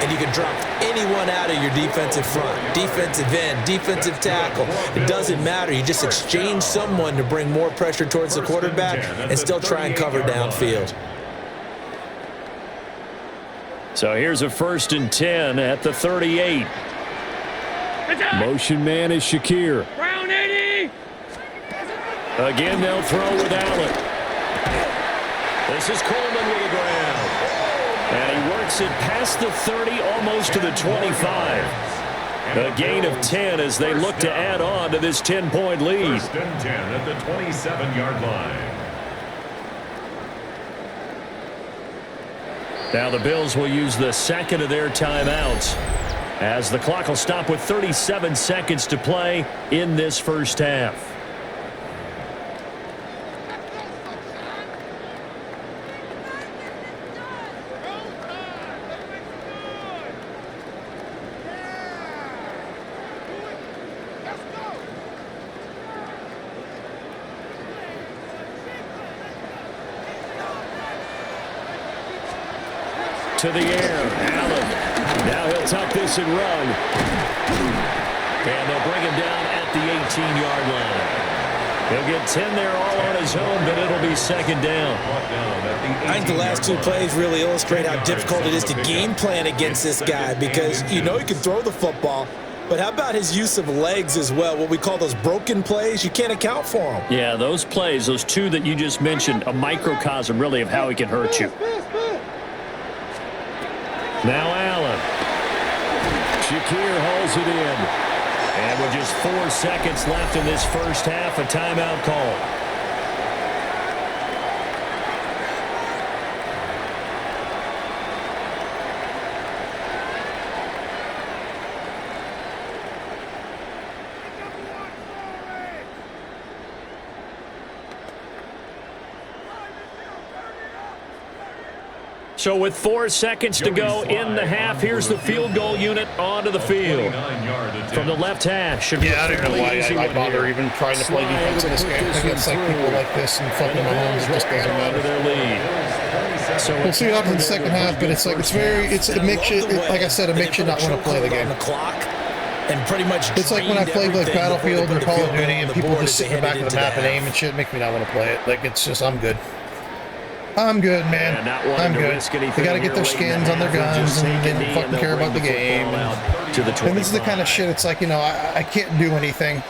[SPEAKER 3] And you can drop anyone out of your defensive front, defensive end, defensive tackle. It doesn't matter. You just exchange someone to bring more pressure towards the quarterback and still try and cover downfield.
[SPEAKER 2] So here's a 1st and 10 at the 38. Motion man is Shakir. Again, they'll throw with Allen. This is Coleman with the ground. And he works it past the 30, almost to the 25. A gain of 10 as they look to add on to this 10-point lead.
[SPEAKER 4] 1st and 10 at the 27-yard line.
[SPEAKER 2] Now the Bills will use the 2nd of their timeouts as the clock will stop with 37 seconds to play in this first half. To the air, Allen. Now he'll tuck this and run. And they'll bring him down at the 18-yard line. He'll get 10 there all on his own, but it'll be 2nd down.
[SPEAKER 3] I think the last 2 plays really illustrate how difficult it is to game plan against this guy because you know he can throw the football, but how about his use of legs as well, what we call those broken plays? You can't account for them.
[SPEAKER 2] Yeah, those plays, those 2 that you just mentioned, a microcosm really of how he can hurt you. Now Allen. Shakir holds it in. And with just 4 seconds left in this first half, a timeout call. So with 4 seconds to go in the half, here's the field goal unit onto the field. From the left hash.
[SPEAKER 1] Yeah, I don't know why I bother even trying to play defense in this game against like people like this and fucking Mahomes. It just doesn't matter.
[SPEAKER 2] So
[SPEAKER 1] we'll see what happens in the second half, but it's like it makes you, like I said, it makes you not want to play the game.
[SPEAKER 3] And pretty much
[SPEAKER 1] it's like when I played like Battlefield or Call of Duty and people just sit in the back of the map and aim and shit, make me not want to play it. Like it's just, I'm good. I'm good, man. I'm good. They got to get their skins on their guns and they don't fucking care about the game. And this is the kind of shit, it's like, you know, I can't do anything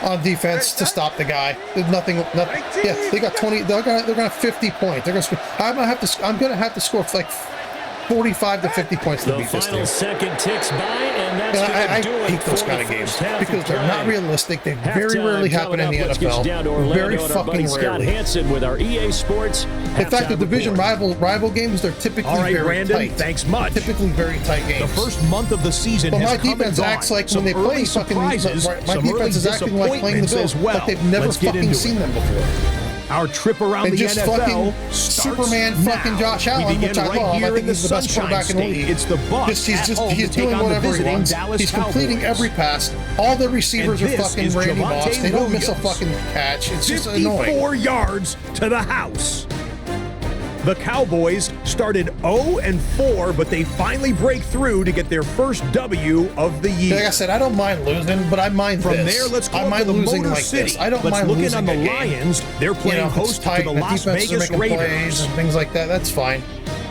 [SPEAKER 1] on defense to stop the guy. There's nothing. Yeah, they got 20. They're gonna have 50 points. I'm gonna have to score like 45 to 50 points to
[SPEAKER 2] The
[SPEAKER 1] beat this
[SPEAKER 2] final
[SPEAKER 1] team.
[SPEAKER 2] second ticks by, and that's
[SPEAKER 1] I
[SPEAKER 2] going to do it
[SPEAKER 1] hate those
[SPEAKER 2] for
[SPEAKER 1] kind
[SPEAKER 2] the
[SPEAKER 1] of games
[SPEAKER 2] first half
[SPEAKER 1] because
[SPEAKER 2] of
[SPEAKER 1] they're not
[SPEAKER 2] play.
[SPEAKER 1] realistic. They very
[SPEAKER 2] Halftime
[SPEAKER 1] rarely happen in the
[SPEAKER 2] coming up. Let's get you down to
[SPEAKER 1] NFL.
[SPEAKER 2] Orlando
[SPEAKER 1] Very
[SPEAKER 2] and our buddy
[SPEAKER 1] fucking
[SPEAKER 2] Scott
[SPEAKER 1] rarely.
[SPEAKER 2] Hansen with our EA Sports.
[SPEAKER 1] In fact, the division rival games, they're typically
[SPEAKER 6] All right,
[SPEAKER 1] very
[SPEAKER 6] Brandon,
[SPEAKER 1] tight.
[SPEAKER 6] thanks much.
[SPEAKER 1] Typically very tight games.
[SPEAKER 6] The first month of the season
[SPEAKER 1] But
[SPEAKER 6] has
[SPEAKER 1] my
[SPEAKER 6] come and
[SPEAKER 1] defense
[SPEAKER 6] gone.
[SPEAKER 1] acts like
[SPEAKER 6] Some
[SPEAKER 1] when they play
[SPEAKER 6] early
[SPEAKER 1] fucking.
[SPEAKER 6] surprises,
[SPEAKER 1] My
[SPEAKER 6] some early
[SPEAKER 1] defense is acting like playing the
[SPEAKER 6] disappointments
[SPEAKER 1] Bills,
[SPEAKER 6] as well.
[SPEAKER 1] like they've never
[SPEAKER 6] Let's get
[SPEAKER 1] fucking
[SPEAKER 6] into
[SPEAKER 1] seen
[SPEAKER 6] it.
[SPEAKER 1] them before.
[SPEAKER 6] Our trip around
[SPEAKER 1] And
[SPEAKER 6] the
[SPEAKER 1] just
[SPEAKER 6] NFL
[SPEAKER 1] fucking
[SPEAKER 6] starts
[SPEAKER 1] Superman
[SPEAKER 6] now.
[SPEAKER 1] fucking Josh
[SPEAKER 6] We
[SPEAKER 1] Allen,
[SPEAKER 6] begin
[SPEAKER 1] which I
[SPEAKER 6] right
[SPEAKER 1] love. I
[SPEAKER 6] here
[SPEAKER 1] think
[SPEAKER 6] in the
[SPEAKER 1] he's the best
[SPEAKER 6] Sunshine
[SPEAKER 1] quarterback in the
[SPEAKER 6] State.
[SPEAKER 1] league.
[SPEAKER 6] It's the Bucs
[SPEAKER 1] He's doing whatever he wants. He's completing every pass. All the receivers are
[SPEAKER 6] And this
[SPEAKER 1] fucking
[SPEAKER 6] is
[SPEAKER 1] Randy
[SPEAKER 6] Javonte
[SPEAKER 1] Moss. They don't miss a
[SPEAKER 6] Williams.
[SPEAKER 1] fucking catch. It's just annoying.
[SPEAKER 6] 54 yards to the house. The Cowboys started 0-4, but they finally break through to get their first W of the year.
[SPEAKER 1] Like I said, I don't mind losing, but I mind
[SPEAKER 6] From
[SPEAKER 1] this.
[SPEAKER 6] there, let's go
[SPEAKER 1] I
[SPEAKER 6] up
[SPEAKER 1] mind
[SPEAKER 6] to the
[SPEAKER 1] losing
[SPEAKER 6] Motor
[SPEAKER 1] like
[SPEAKER 6] City.
[SPEAKER 1] this. I don't
[SPEAKER 6] Let's
[SPEAKER 1] mind
[SPEAKER 6] look in
[SPEAKER 1] losing
[SPEAKER 6] on the
[SPEAKER 1] a game.
[SPEAKER 6] Lions. They're playing
[SPEAKER 1] if it's
[SPEAKER 6] host
[SPEAKER 1] tight,
[SPEAKER 6] to the
[SPEAKER 1] the
[SPEAKER 6] Las
[SPEAKER 1] defense
[SPEAKER 6] Vegas
[SPEAKER 1] are making plays
[SPEAKER 6] Raiders.
[SPEAKER 1] and things like that. That's fine.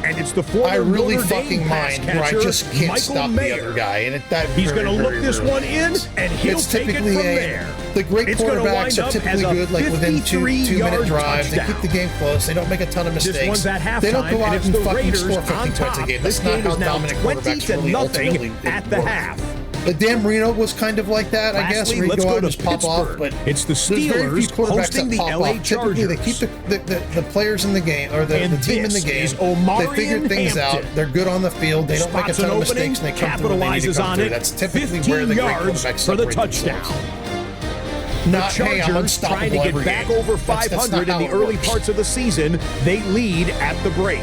[SPEAKER 6] And it's the former
[SPEAKER 1] I really
[SPEAKER 6] Notre Dame
[SPEAKER 1] fucking
[SPEAKER 6] pass
[SPEAKER 1] mind where I
[SPEAKER 6] catcher,
[SPEAKER 1] just can't
[SPEAKER 6] Michael
[SPEAKER 1] stop
[SPEAKER 6] Mayer.
[SPEAKER 1] the other guy, and that
[SPEAKER 6] He's
[SPEAKER 1] going to
[SPEAKER 6] look this one in, and he'll
[SPEAKER 1] it's
[SPEAKER 6] take it
[SPEAKER 1] typically
[SPEAKER 6] from there.
[SPEAKER 1] The great
[SPEAKER 6] It's gonna
[SPEAKER 1] quarterbacks
[SPEAKER 6] wind
[SPEAKER 1] are
[SPEAKER 6] up
[SPEAKER 1] typically
[SPEAKER 6] as a
[SPEAKER 1] good, like within 2-minute
[SPEAKER 6] 53-yard
[SPEAKER 1] drives. They
[SPEAKER 6] touchdown.
[SPEAKER 1] keep the game close. They don't make a ton of mistakes.
[SPEAKER 6] This one's at
[SPEAKER 1] They don't
[SPEAKER 6] halftime,
[SPEAKER 1] go
[SPEAKER 6] and
[SPEAKER 1] out
[SPEAKER 6] it's
[SPEAKER 1] and
[SPEAKER 6] the
[SPEAKER 1] fucking
[SPEAKER 6] Raiders
[SPEAKER 1] score 50
[SPEAKER 6] on
[SPEAKER 1] points a
[SPEAKER 6] top.
[SPEAKER 1] game.
[SPEAKER 6] This
[SPEAKER 1] That's not
[SPEAKER 6] game
[SPEAKER 1] how
[SPEAKER 6] is now
[SPEAKER 1] dominant
[SPEAKER 6] 20
[SPEAKER 1] quarterbacks
[SPEAKER 6] to
[SPEAKER 1] really
[SPEAKER 6] nothing
[SPEAKER 1] ultimately
[SPEAKER 6] at the
[SPEAKER 1] work.
[SPEAKER 6] half.
[SPEAKER 1] But Dan Marino was kind of like that, I guess,
[SPEAKER 6] Lastly,
[SPEAKER 1] where you
[SPEAKER 6] let's
[SPEAKER 1] go
[SPEAKER 6] go
[SPEAKER 1] out and
[SPEAKER 6] to
[SPEAKER 1] just pop off.
[SPEAKER 6] Pittsburgh.
[SPEAKER 1] But
[SPEAKER 6] It's the
[SPEAKER 1] there's very few
[SPEAKER 6] Steelers
[SPEAKER 1] quarterbacks
[SPEAKER 6] hosting
[SPEAKER 1] that
[SPEAKER 6] the
[SPEAKER 1] pop
[SPEAKER 6] LA
[SPEAKER 1] off. Typically, they keep
[SPEAKER 6] Chargers.
[SPEAKER 1] the players in the game, or the
[SPEAKER 6] And
[SPEAKER 1] team in the
[SPEAKER 6] this
[SPEAKER 1] game.
[SPEAKER 6] is
[SPEAKER 1] They
[SPEAKER 6] Omarion
[SPEAKER 1] figure things
[SPEAKER 6] Hampton.
[SPEAKER 1] out. They're good on the field. They don't make a
[SPEAKER 6] Spots
[SPEAKER 1] ton
[SPEAKER 6] an
[SPEAKER 1] of
[SPEAKER 6] opening,
[SPEAKER 1] mistakes, and they come through when they need to
[SPEAKER 6] capitalizes
[SPEAKER 1] come
[SPEAKER 6] on
[SPEAKER 1] through.
[SPEAKER 6] it.
[SPEAKER 1] That's typically
[SPEAKER 6] 15
[SPEAKER 1] where the great
[SPEAKER 6] yards
[SPEAKER 1] quarterbacks
[SPEAKER 6] for the
[SPEAKER 1] separate
[SPEAKER 6] touchdown.
[SPEAKER 1] themselves.
[SPEAKER 6] The
[SPEAKER 1] Not, hey, I'm
[SPEAKER 6] Chargers
[SPEAKER 1] unstoppable
[SPEAKER 6] trying to get
[SPEAKER 1] every
[SPEAKER 6] back
[SPEAKER 1] game.
[SPEAKER 6] over
[SPEAKER 1] That's not
[SPEAKER 6] 500 in
[SPEAKER 1] how
[SPEAKER 6] the
[SPEAKER 1] it
[SPEAKER 6] early
[SPEAKER 1] works.
[SPEAKER 6] parts of the season. They lead at the break.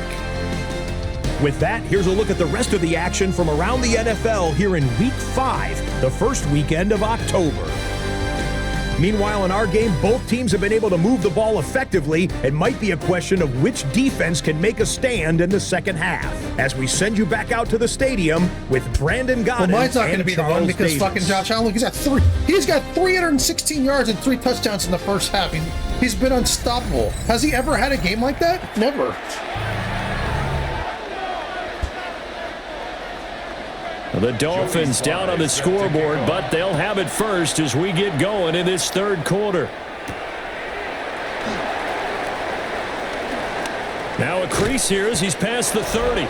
[SPEAKER 6] With that, here's a look at the rest of the action from around the NFL here in Week 5, the first weekend of October. Meanwhile, in our game, both teams have been able to move the ball effectively. It might be a question of which defense can make a stand in the second half. As we send you back out to the stadium with Brandon Godden
[SPEAKER 1] Well, mine's not going
[SPEAKER 6] and
[SPEAKER 1] to be the one
[SPEAKER 6] Charles
[SPEAKER 1] because
[SPEAKER 6] Davis.
[SPEAKER 1] fucking Josh Allen, he's got 316 yards and 3 touchdowns in the first half. He's been unstoppable. Has he ever had a game like that? Never.
[SPEAKER 2] The Dolphins down on the scoreboard, but they'll have it first as we get going in this third quarter. Now a crease here as he's past the 30.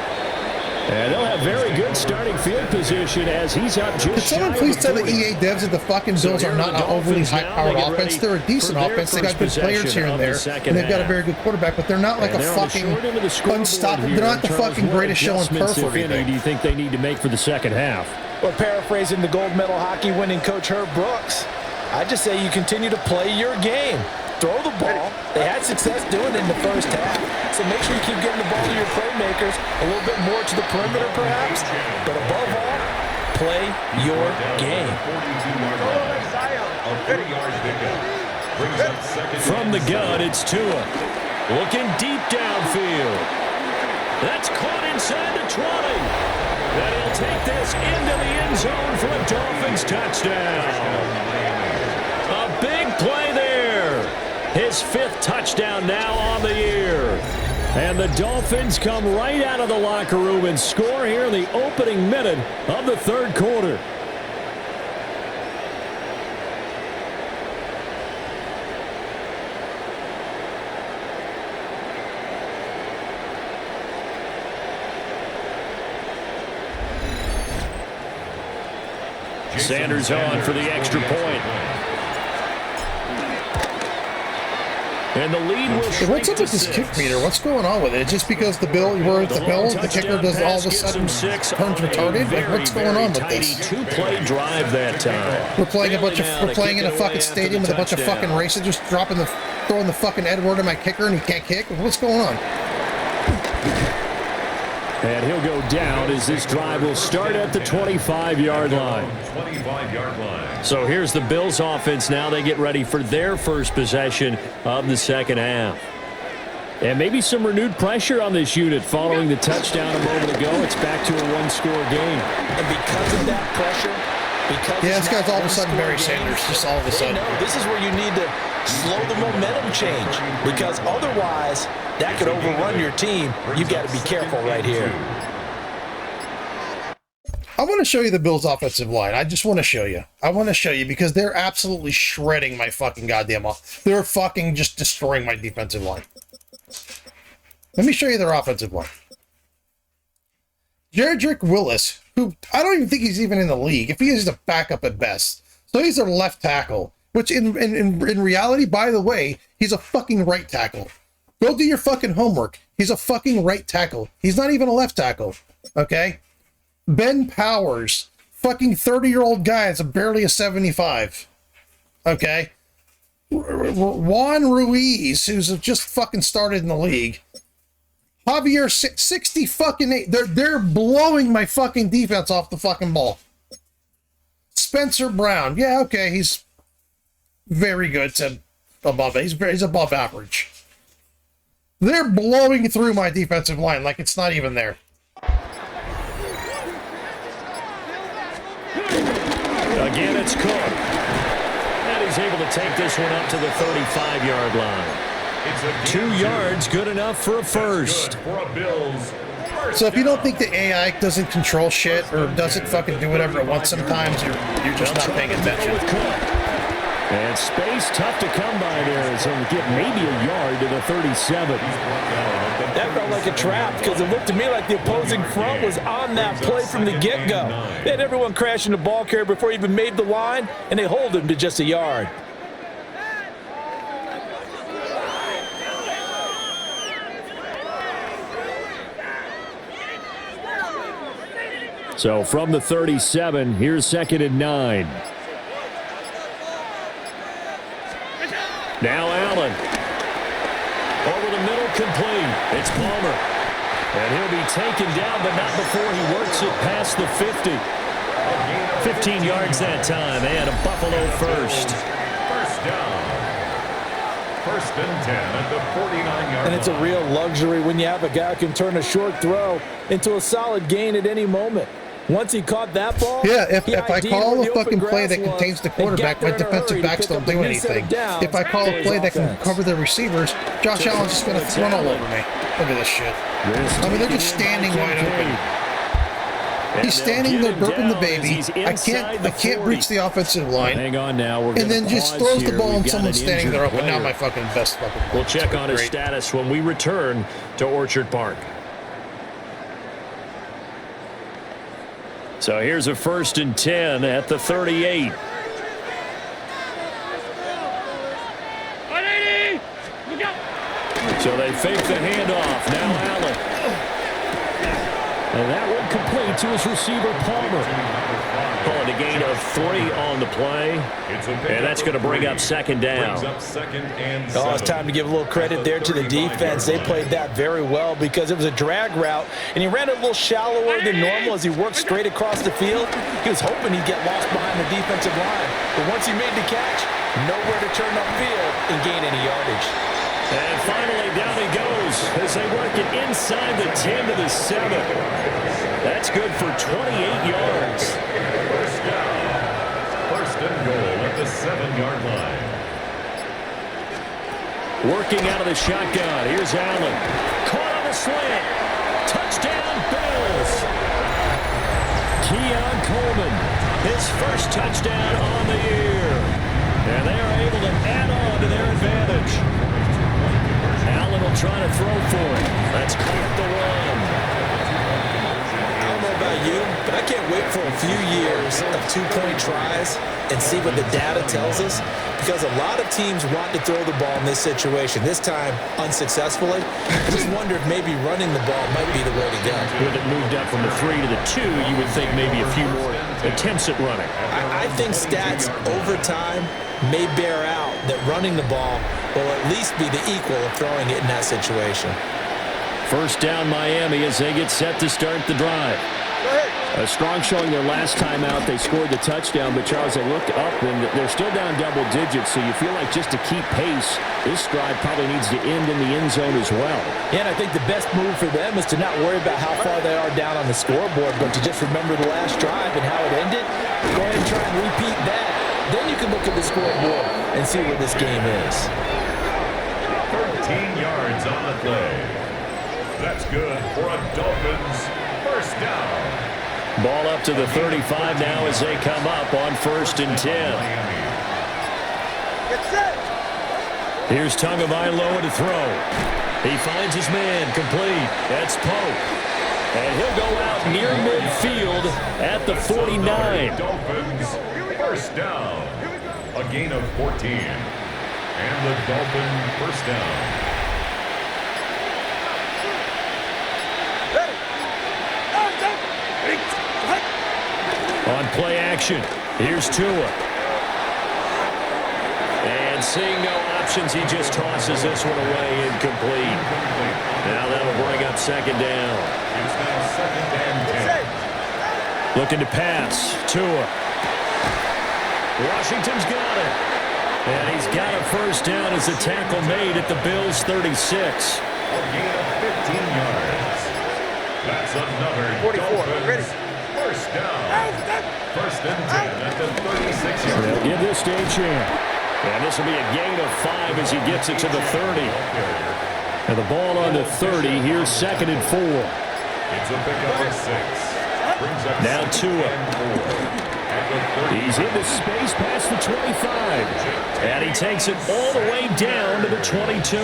[SPEAKER 2] And they'll have very good starting field position as he's up just
[SPEAKER 1] Could someone
[SPEAKER 2] shy
[SPEAKER 1] please
[SPEAKER 2] of
[SPEAKER 1] tell the
[SPEAKER 2] 40.
[SPEAKER 1] EA devs that the fucking
[SPEAKER 2] So
[SPEAKER 1] Bills
[SPEAKER 2] here
[SPEAKER 1] are
[SPEAKER 2] are
[SPEAKER 1] not
[SPEAKER 2] the
[SPEAKER 1] an overly
[SPEAKER 2] Dolphins now.
[SPEAKER 1] high-powered
[SPEAKER 2] They get
[SPEAKER 1] offense?
[SPEAKER 2] ready
[SPEAKER 1] They're a
[SPEAKER 2] for
[SPEAKER 1] decent
[SPEAKER 2] their
[SPEAKER 1] offense. They got
[SPEAKER 2] first
[SPEAKER 1] good players
[SPEAKER 2] possession
[SPEAKER 1] here and
[SPEAKER 2] of the
[SPEAKER 1] there,
[SPEAKER 2] second
[SPEAKER 1] and they've got a
[SPEAKER 2] half.
[SPEAKER 1] very good quarterback, but they're not like
[SPEAKER 2] And
[SPEAKER 1] a
[SPEAKER 2] they're on the
[SPEAKER 1] fucking
[SPEAKER 2] short end of the scoreboard
[SPEAKER 1] unstoppable.
[SPEAKER 2] here.
[SPEAKER 1] They're not the
[SPEAKER 2] Charles,
[SPEAKER 1] fucking
[SPEAKER 2] what
[SPEAKER 1] greatest show on
[SPEAKER 2] adjustments,
[SPEAKER 1] turf or
[SPEAKER 2] if any,
[SPEAKER 1] anything.
[SPEAKER 2] do you think they need to make for the second half?
[SPEAKER 3] Well, paraphrasing the gold medal hockey winning coach Herb Brooks, I just say you continue to play your game. Throw the ball. They had success doing it in the first half. So make sure you keep getting the ball to your playmakers, a little bit more to the perimeter perhaps. But above all, play your game.
[SPEAKER 4] 42-yard line. A 40-yard pickup. Brings up second.
[SPEAKER 2] From the gun, it's Tua. Looking deep downfield. That's caught inside the 20. And he'll take this into the end zone for a Dolphins touchdown. A big play there. His 5th touchdown now on the year. And the Dolphins come right out of the locker room and score here in the opening minute of the third quarter. Sanders on for the extra point. And the lead will
[SPEAKER 1] Hey, what's up with this kick meter? What's going on with it? Just because the kicker does all of a sudden turns retarded? Like, what's going on with this?
[SPEAKER 2] Two-play drive that time.
[SPEAKER 1] We're playing in a fucking stadium with a bunch of fucking racists just throwing the fucking Edward at my kicker and he can't kick? What's going on?
[SPEAKER 2] And he'll go down as this drive will start at the 25-yard line.
[SPEAKER 4] 25-yard line.
[SPEAKER 2] So here's the Bills offense now. They get ready for their first possession of the second half. And maybe some renewed pressure on this unit following the touchdown a moment ago. It's back to a one-score game.
[SPEAKER 3] And because of that pressure,
[SPEAKER 1] Yeah, this guy's all of a sudden Barry Sanders, just all of a sudden.
[SPEAKER 3] No, this is where you need to slow the momentum change because otherwise that could overrun your team. You've got to be careful right here.
[SPEAKER 1] I want to show you the Bills' offensive line. I just want to show you. I want to show you because they're absolutely shredding my fucking goddamn off. They're fucking just destroying my defensive line. Let me show you their offensive line. Jedrick Willis, who I don't even think he's even in the league. If he is, he's a backup at best. So he's a left tackle, which in reality, by the way, he's a fucking right tackle. Go do your fucking homework. He's a fucking right tackle. He's not even a left tackle. Okay? Ben Powers, fucking 30-year-old guy that's barely a 75. Okay? Juan Ruiz, who's just fucking started in the league. Javier 60 fucking 8. They're blowing my fucking defense off the fucking ball. Spencer Brown. Yeah, okay, he's very good to above. He's above average. They're blowing through my defensive line like it's not even there.
[SPEAKER 2] Again, it's Cook. And he's able to take this one up to the 35-yard line. 2 yards, good enough for a first.
[SPEAKER 1] So if you don't think the AI doesn't control shit or doesn't fucking do whatever it wants sometimes, you're just not paying attention.
[SPEAKER 2] And space tough to come by there, so get maybe a yard to the 37.
[SPEAKER 3] That felt like a trap because it looked to me like the opposing front was on that play from the get-go. They had everyone crashing the ball carrier before he even made the line, and they hold him to just a yard.
[SPEAKER 2] So from the 37, here's 2nd and 9. Now Allen. Over the middle, complete. It's Palmer. And he'll be taken down, but not before he works it past the 50. 15 yards that time, and a Buffalo first.
[SPEAKER 4] First down. 1st and 10 at the 49-yard line.
[SPEAKER 3] And it's a real luxury when you have a guy who can turn a short throw into a solid gain at any moment. Once he caught that ball,
[SPEAKER 1] yeah, if I call a fucking play that contains the quarterback, my defensive backs don't do anything. If I call a play that can cover the receivers, Josh Allen's just going to run all over me. Look at this shit. I mean, they're just standing wide open. He's standing there burping the baby. I can't reach the offensive line.
[SPEAKER 2] Hang on now.
[SPEAKER 1] And then just throws the ball and someone's standing there open. Now my fucking best fucking ball.
[SPEAKER 2] We'll check on his status when we return to Orchard Park. So here's a 1st and 10 at the 38. So they fake the handoff. Now Allen. And that one complete to his receiver, Palmer. Calling a gain of 3 on the play. And that's going to bring up 2nd down.
[SPEAKER 3] Oh, it's time to give a little credit there to the defense. They played that very well because it was a drag route, and he ran it a little shallower than normal as he worked straight across the field. He was hoping he'd get lost behind the defensive line. But once he made the catch, nowhere to turn upfield and gain any yardage.
[SPEAKER 2] And finally, down he goes as they work it inside the 10 to the 7. That's good for 28 yards.
[SPEAKER 4] First down. 1st and goal at the 7-yard line.
[SPEAKER 2] Working out of the shotgun. Here's Allen. Caught on the slant. Touchdown, Bills. Keon Coleman, his first touchdown on the year. And they are able to add on to their advantage. Allen will try to throw for it. That's caught the run.
[SPEAKER 3] I don't know about you, but I can't wait for a few years of 2-point tries and see what the data tells us, because a lot of teams want to throw the ball in this situation, this time unsuccessfully. I just wonder if maybe running the ball might be the way to go.
[SPEAKER 2] With it moved up from the 3 to the 2, you would think maybe a few more attempts at running.
[SPEAKER 3] I think stats over time may bear out that running the ball will at least be the equal of throwing it in that situation.
[SPEAKER 2] First down Miami as they get set to start the drive. A strong showing their last time out. They scored the touchdown, but Charles, they look up and they're still down double digits, so you feel like just to keep pace, this drive probably needs to end in the end zone as well.
[SPEAKER 3] Yeah, and I think the best move for them is to not worry about how far they are down on the scoreboard, but to just remember the last drive and how it ended. Go ahead and try and repeat that. Then you can look at the scoreboard and see where this game is.
[SPEAKER 4] 13 yards on the play. That's good for a Dolphins first down.
[SPEAKER 2] Ball up to the 35 now as they come up on 1st and 10. Here's Tagovailoa to throw. He finds his man complete. That's Pope. And he'll go out near midfield at the 49.
[SPEAKER 4] Dolphins, first down. A gain of 14. And the Dolphin first down.
[SPEAKER 2] On play action, here's Tua. And seeing no options, he just tosses this one away, incomplete. Now that'll bring up second down.
[SPEAKER 4] It's now second and 10.
[SPEAKER 2] Looking to pass, Tua. Washington's got it. And he's got a first down as the tackle made at the Bills' 36.
[SPEAKER 4] A gain of 15 yards. That's another
[SPEAKER 7] 44. Ready.
[SPEAKER 4] First down. First and 10 at the 36-yard line.
[SPEAKER 2] They'll give this to a champ. And this will be a gain of 5 as he gets it to the 30. And the ball on the 30. Here's second and 4.
[SPEAKER 4] It's a pickup of 6. Brings up
[SPEAKER 2] Now Tua. He's
[SPEAKER 4] He's
[SPEAKER 2] into space past the 25. And he takes it all the way down to the 22.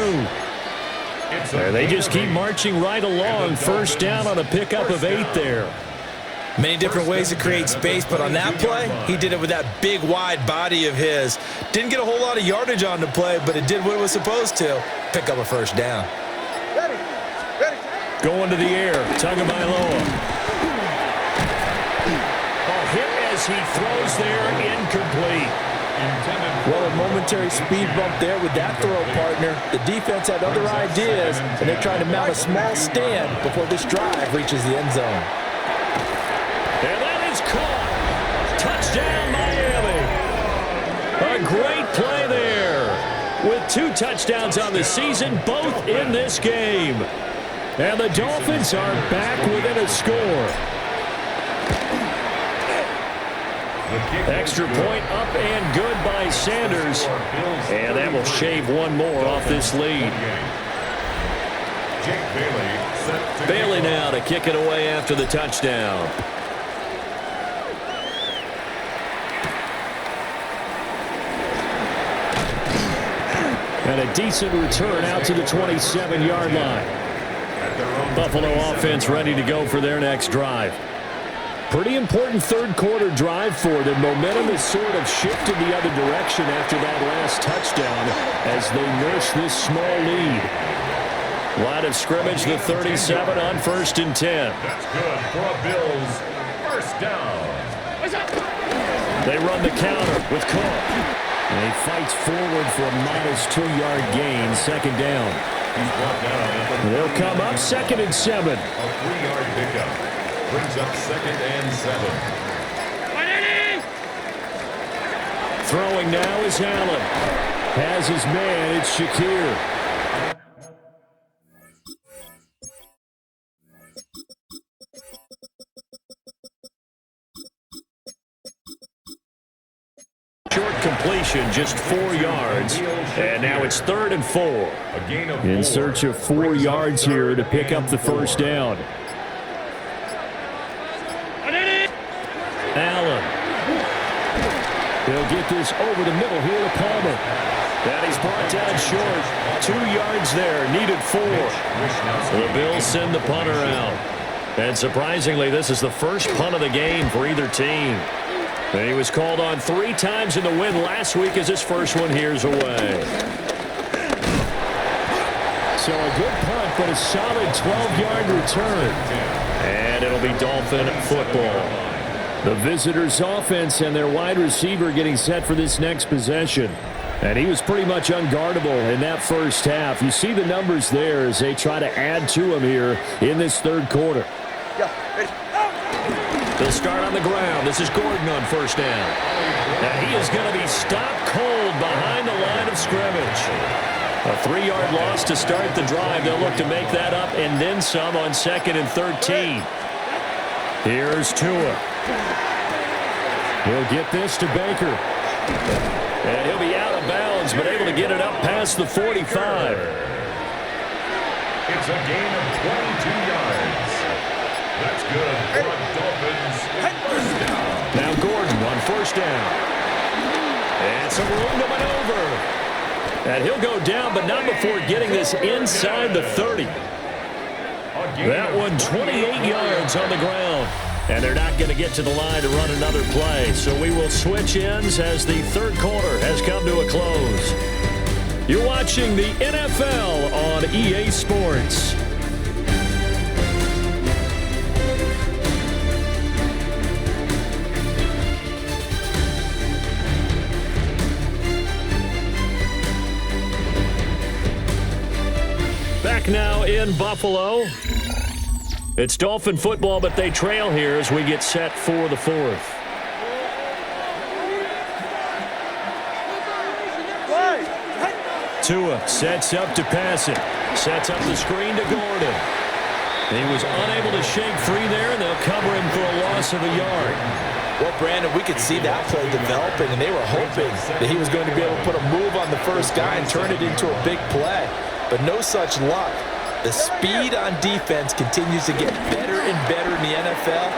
[SPEAKER 2] There, they just keep marching right along. First down on a pickup of 8 there.
[SPEAKER 3] Many different ways to create space, but on that play, he did it with that big, wide body of his. Didn't get a whole lot of yardage on the play, but it did what it was supposed to. Pick up a first down.
[SPEAKER 2] Going to the air, Tagovailoa. A hit as he throws there, incomplete.
[SPEAKER 3] Well, a momentary speed bump there with that throw, partner. The defense had other ideas, and they're trying to mount a small stand before this drive reaches the end zone.
[SPEAKER 2] And that is caught. Touchdown, Miami. A great play there. With 2 touchdowns on the season, both in this game. And the Dolphins are back within a score. Extra point up and good by Sanders. And that will shave one more off this lead. Bailey now to kick it away after the touchdown. And a decent return out to the 27-yard line. Buffalo offense ready to go for their next drive. Pretty important third-quarter drive for them. Momentum has sort of shifted the other direction after that last touchdown as they nurse this small lead. Line of scrimmage, the 37 on first and 10.
[SPEAKER 4] That's good for a Bills first down.
[SPEAKER 2] They run the counter with Cook. And he fights forward for a modest 2-yard gain, second down.
[SPEAKER 4] He's brought down.
[SPEAKER 2] They'll come up second and 7.
[SPEAKER 4] A 3-yard pickup. Brings up second and 7.
[SPEAKER 2] Throwing now is Allen. Has his man, it's Shakir. Short completion, just 4 yards. And now it's third and 4.
[SPEAKER 4] A gain of 4.
[SPEAKER 2] In search of 4 yards here to pick up the first down. Allen. He'll get this over the middle here to Palmer. And he's brought down short. 2 yards there, needed 4. The Bills send the punter out. And surprisingly, this is the first punt of the game for either team. And he was called on 3 times in the win last week as his first one here's away. So a good punt, but a solid 12-yard return. And it'll be Dolphin football. The visitors' offense and their wide receiver getting set for this next possession. And he was pretty much unguardable in that first half. You see the numbers there as they try to add to him here in this third quarter. They'll start on the ground. This is Gordon on first down. And he is going to be stopped cold behind the line of scrimmage. A 3-yard loss to start the drive. They'll look to make that up and then some on second and 13. Here's Tua. He'll get this to Baker. And he'll be out of bounds, but able to get it up past the 45.
[SPEAKER 4] It's a gain of 22 yards. That's good for the Dolphins. First down.
[SPEAKER 2] Now Gordon on first down. And some room to maneuver. And he'll go down, but not before getting this inside the 30.
[SPEAKER 4] A
[SPEAKER 2] That one 28 yards on the ground. And they're not going to get to the line to run another play. So we will switch ends as the third quarter has come to a close. You're watching the NFL on EA Sports. Back now in Buffalo. It's Dolphin football, but they trail here as we get set for the fourth. Tua sets up to pass it. Sets up the screen to Gordon. He was unable to shake free there, and they'll cover him for a loss of a yard.
[SPEAKER 3] Well, Brandon, we could see that play developing, and they were hoping that he was going to be able to put a move on the first guy and turn it into a big play. But no such luck. The speed on defense continues to get better and better in the NFL.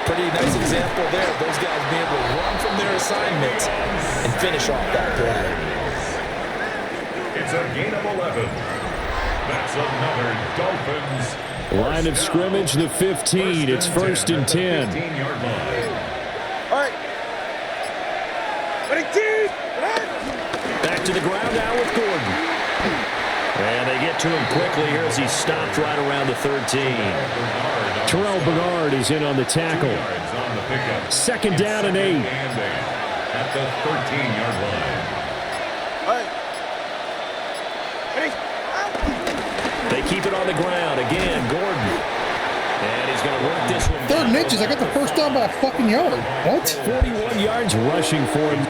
[SPEAKER 3] Pretty nice example there of those guys being able to run from their assignments and finish off that play.
[SPEAKER 4] It's a gain of 11. That's another Dolphins.
[SPEAKER 2] Line of scrimmage, the 15. It's first and 10.
[SPEAKER 4] 15-yard line.
[SPEAKER 7] All right.
[SPEAKER 2] Back to the ground now with Gordon. And they get to him quickly here as he stopped right around the 13. Terrell Bernard is in on the tackle.
[SPEAKER 4] On the pickup.
[SPEAKER 2] Second down and 8.
[SPEAKER 4] At the 13-yard line.
[SPEAKER 2] They keep it on the ground. Again, Gordon. And he's going to work this one.
[SPEAKER 1] Third and inches. I got the first down by a fucking yard. What?
[SPEAKER 2] 41 yards rushing for him.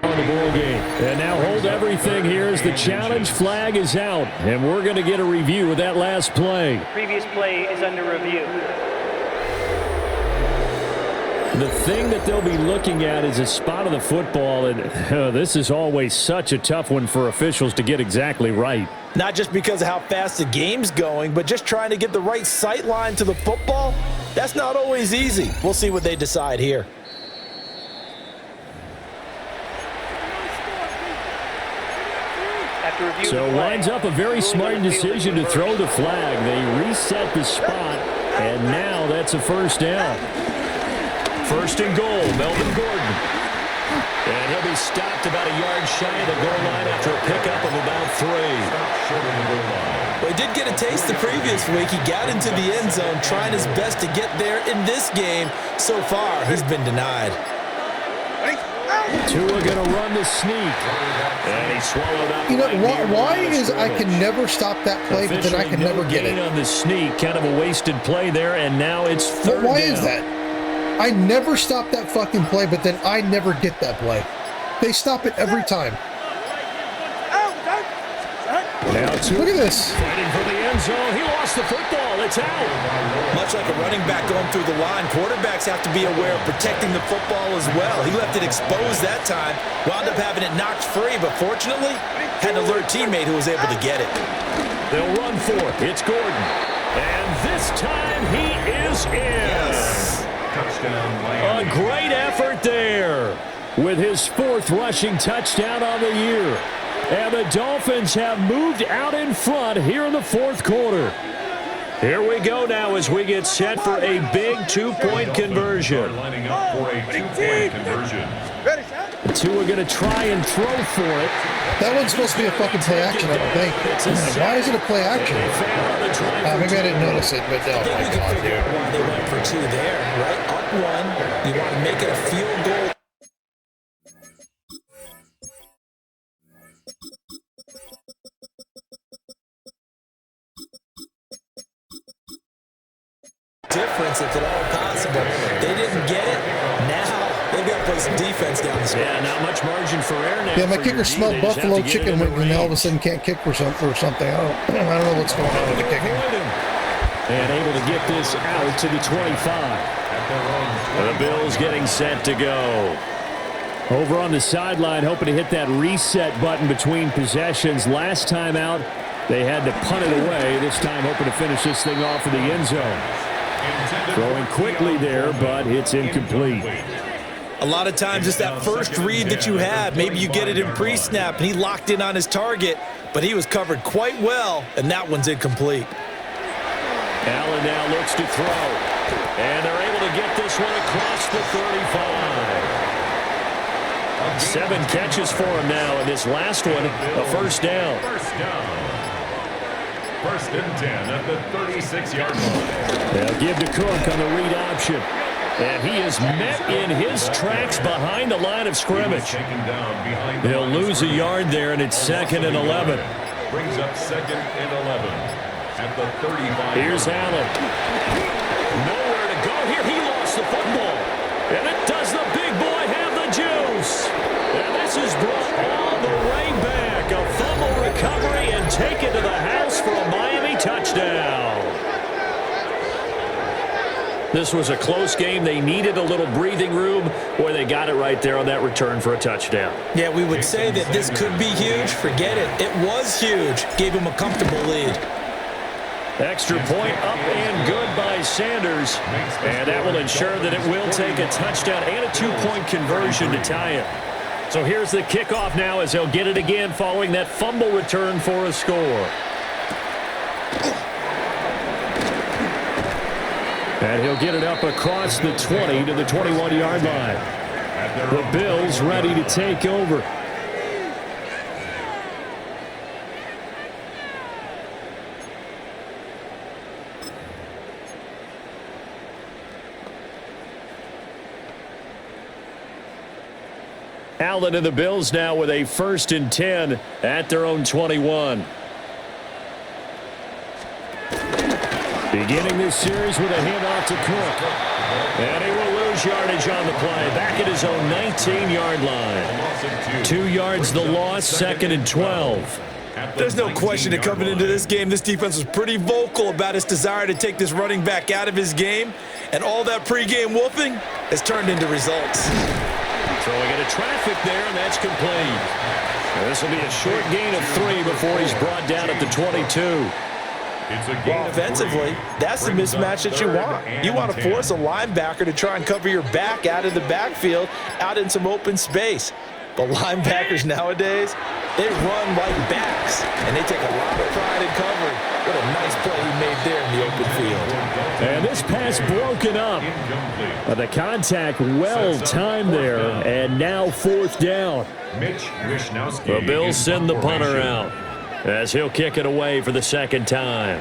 [SPEAKER 2] On the ball game. And now hold everything here as the challenge flag is out. And we're going to get a review of that last play.
[SPEAKER 5] Previous play is under review.
[SPEAKER 2] The thing that they'll be looking at is a spot of the football, and this is always such a tough one for officials to get exactly right.
[SPEAKER 3] Not just because of how fast the game's going, but just trying to get the right sight line to the football. That's not always easy. We'll see what they decide here.
[SPEAKER 2] So lines up a very smart decision to throw the flag. They reset the spot, and now that's a first down. First and goal, Melvin Gordon. And he'll be stopped about a yard shy of the goal line after a pickup of about 3.
[SPEAKER 3] Well, he did get a taste the previous week. He got into the end zone trying his best to get there in this game. So far, he's been denied.
[SPEAKER 2] Tua going to run the sneak. And he swallowed up.
[SPEAKER 1] You know, why is I can never stop that play, but then I can never get it?
[SPEAKER 2] On the sneak, kind of a wasted play there, and now it's third
[SPEAKER 1] Why
[SPEAKER 2] down.
[SPEAKER 1] is that? I never stop that fucking play, but then I never get that play. They stop it every time.
[SPEAKER 2] Now
[SPEAKER 1] Look at this.
[SPEAKER 2] Fighting for the end zone. He lost the football. It's out.
[SPEAKER 3] Much like a running back going through the line, quarterbacks have to be aware of protecting the football as well. He left it exposed that time, wound up having it knocked free, but fortunately, had an alert teammate who was able to get it.
[SPEAKER 2] They'll run for it. It's Gordon. And this time he is in.
[SPEAKER 3] Yes.
[SPEAKER 2] A great effort there with his 4th rushing touchdown on the year. And the Dolphins have moved out in front here in the 4th quarter. Here we go now as we get set for a big 2-point conversion.
[SPEAKER 4] Lining up for a 2-point conversion.
[SPEAKER 2] Tua going to try and throw for it.
[SPEAKER 1] That one's supposed to be a fucking play action, I don't think. Why is it a play action? Maybe I didn't notice it, but oh my God, dude.
[SPEAKER 3] Why they went for 2 there, right? Up 1, you want to make it a field goal. Difference if at all possible. They didn't get it. Now they've got to play some defense down the stretch.
[SPEAKER 2] Yeah, not much margin for error now.
[SPEAKER 1] Yeah, my kicker smelled buffalo chicken wing and all of a sudden can't kick or something. I don't know what's going on with the kicking.
[SPEAKER 2] And able to get this out to the 25. The Bills getting set to go. Over on the sideline, hoping to hit that reset button between possessions. Last time out, they had to punt it away. This time hoping to finish this thing off in the end zone. Throwing quickly there, but it's incomplete.
[SPEAKER 3] A lot of times it's that first read that you have. Maybe you get it in pre-snap, and he locked in on his target, but he was covered quite well, and that one's incomplete.
[SPEAKER 2] Allen now looks to throw, and they're able to get this one across the 35. 7 catches for him now, and this last one, a first down.
[SPEAKER 4] First and 10 at the 36-yard line.
[SPEAKER 2] They'll give to Cook on the read option. And he is met in his tracks behind the line of scrimmage. They'll lose a yard there, and it's 2nd and 11.
[SPEAKER 4] Brings up 2nd and 11 at the 35.
[SPEAKER 2] Here's Allen. Nowhere to go here. He lost the football. And it does the big boy have the juice. And this is brought all the way back. A fumble recovery and taken to the house for a Miami touchdown. This was a close game. They needed a little breathing room. Boy, they got it right there on that return for a touchdown.
[SPEAKER 3] Yeah, we would say that this could be huge. Forget it. It was huge. Gave him a comfortable lead.
[SPEAKER 2] Extra point up and good by Sanders. And that will ensure that it will take a touchdown and a 2-point conversion to tie it. So here's the kickoff now as they'll get it again following that fumble return for a score. And he'll get it up across the 20 to the 21-yard line. The Bills ready to take over. Allen and the Bills now with a 1st and 10 at their own 21. Beginning this series with a handoff to Cook. And he will lose yardage on the play. Back at his own 19-yard line. 2 yards the loss, 2nd and 12.
[SPEAKER 3] There's no question that coming into this game, this defense was pretty vocal about its desire to take this running back out of his game. And all that pregame whooping has turned into results.
[SPEAKER 2] Throwing into traffic there, and that's complete. This will be a short gain of 3 before he's brought down at the 22.
[SPEAKER 3] Well, offensively, that's the mismatch that you want. You want to force a linebacker to try and cover your back out of the backfield, out in some open space. But linebackers nowadays, they run like backs, and they take a lot of pride in covering. What a nice play he made there in the open field.
[SPEAKER 2] And this pass broken up. The contact well timed there, and now 4th down. The Bills send the punter out as he'll kick it away for the 2nd time.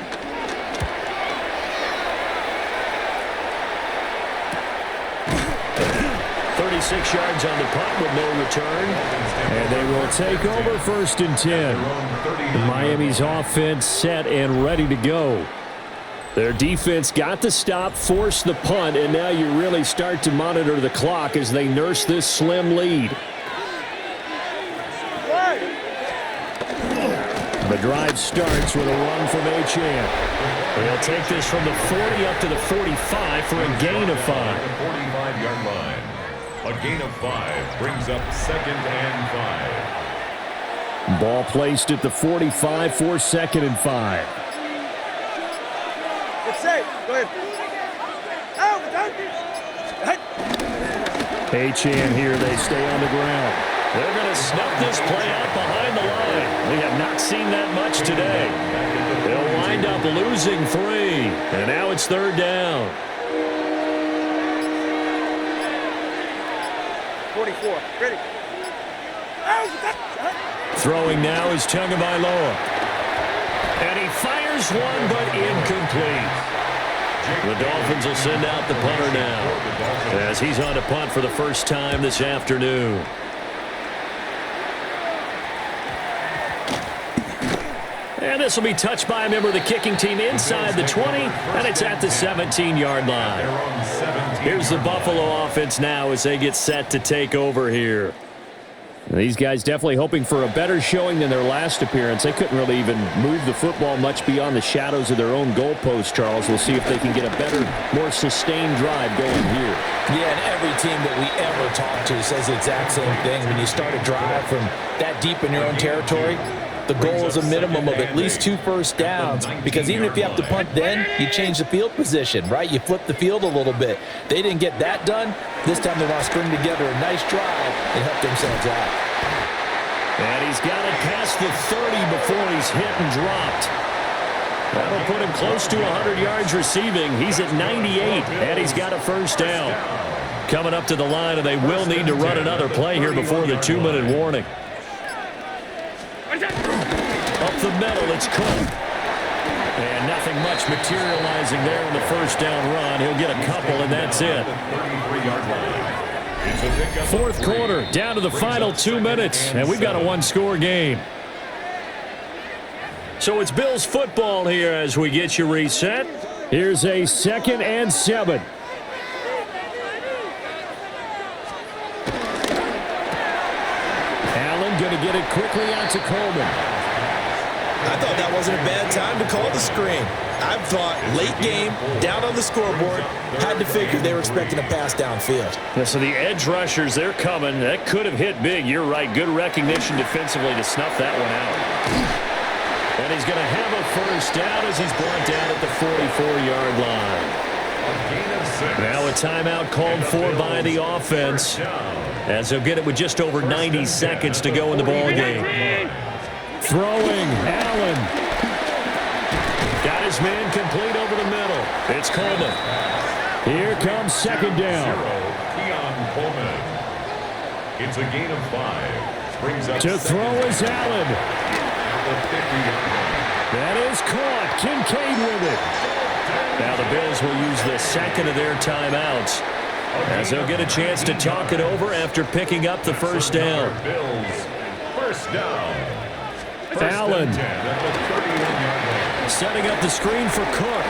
[SPEAKER 2] Six yards on the punt with no return. And they will take over 1st and 10. Miami's offense set and ready to go. Their defense got the stop, forced the punt, and now you really start to monitor the clock as they nurse this slim lead. The drive starts with a run from Achane. They'll take this from the 40 up to the 45 for a gain of 5.
[SPEAKER 4] 45-yard line. A gain of 5 brings up 2nd and 5.
[SPEAKER 2] Ball placed at the 45 for 2nd and 5.
[SPEAKER 7] It's safe. Go ahead.
[SPEAKER 2] Achane here. They stay on the ground. They're going to snuff this play out behind the line. We have not seen that much today. They'll wind up losing 3. And now it's 3rd down.
[SPEAKER 7] 44. Ready.
[SPEAKER 2] Throwing now is Tagovailoa. And he fires one, but incomplete. The Dolphins will send out the punter now as he's on a punt for the first time this afternoon. And this will be touched by a member of the kicking team inside the 20, and it's at the 17-yard line. Here's the Buffalo offense now as they get set to take over here. These guys definitely hoping for a better showing than their last appearance. They couldn't really even move the football much beyond the shadows of their own goalpost, Charles. We'll see if they can get a better, more sustained drive going here.
[SPEAKER 3] Yeah, and every team that we ever talk to says the exact same thing. When you start a drive from that deep in your own territory, the goal is a minimum of at least 2 first downs, because even if you have to punt then, you change the field position, right? You flip the field a little bit. They didn't get that done. This time they want to string together a nice drive and help themselves out.
[SPEAKER 2] And he's got it past the 30 before he's hit and dropped. That'll put him close to 100 yards receiving. He's at 98, and he's got a first down. Coming up to the line, and they will need to run another play here before the 2-minute warning. Up the middle, it's Cook. And nothing much materializing there in the first down run. He'll get a couple, and that's it. Fourth quarter, down to the final 2 minutes, and we've got a one-score game. So it's Bills football here as we get you reset. Here's a 2nd and 7. Allen going to get it quickly out to Coleman.
[SPEAKER 3] I thought that wasn't a bad time to call the screen. I thought late game, down on the scoreboard, had to figure they were expecting a pass downfield.
[SPEAKER 2] So the edge rushers, they're coming. That could have hit big. You're right. Good recognition defensively to snuff that one out. And he's going to have a first down as he's brought down at the 44-yard line. Now a timeout called for by the offense, as they'll get it with just over 90 seconds to go in the ballgame. Throwing, Allen. Got his man complete over the middle. It's Coleman. Here comes 2nd down.
[SPEAKER 4] It's a gain of 5. Brings up
[SPEAKER 2] to throw is Allen. That is caught. Kincaid with it. Now the Bills will use the 2nd of their timeouts, as they'll get a chance to talk it over after picking up the first down.
[SPEAKER 4] Bills, first down.
[SPEAKER 2] Allen setting up the screen for Cook.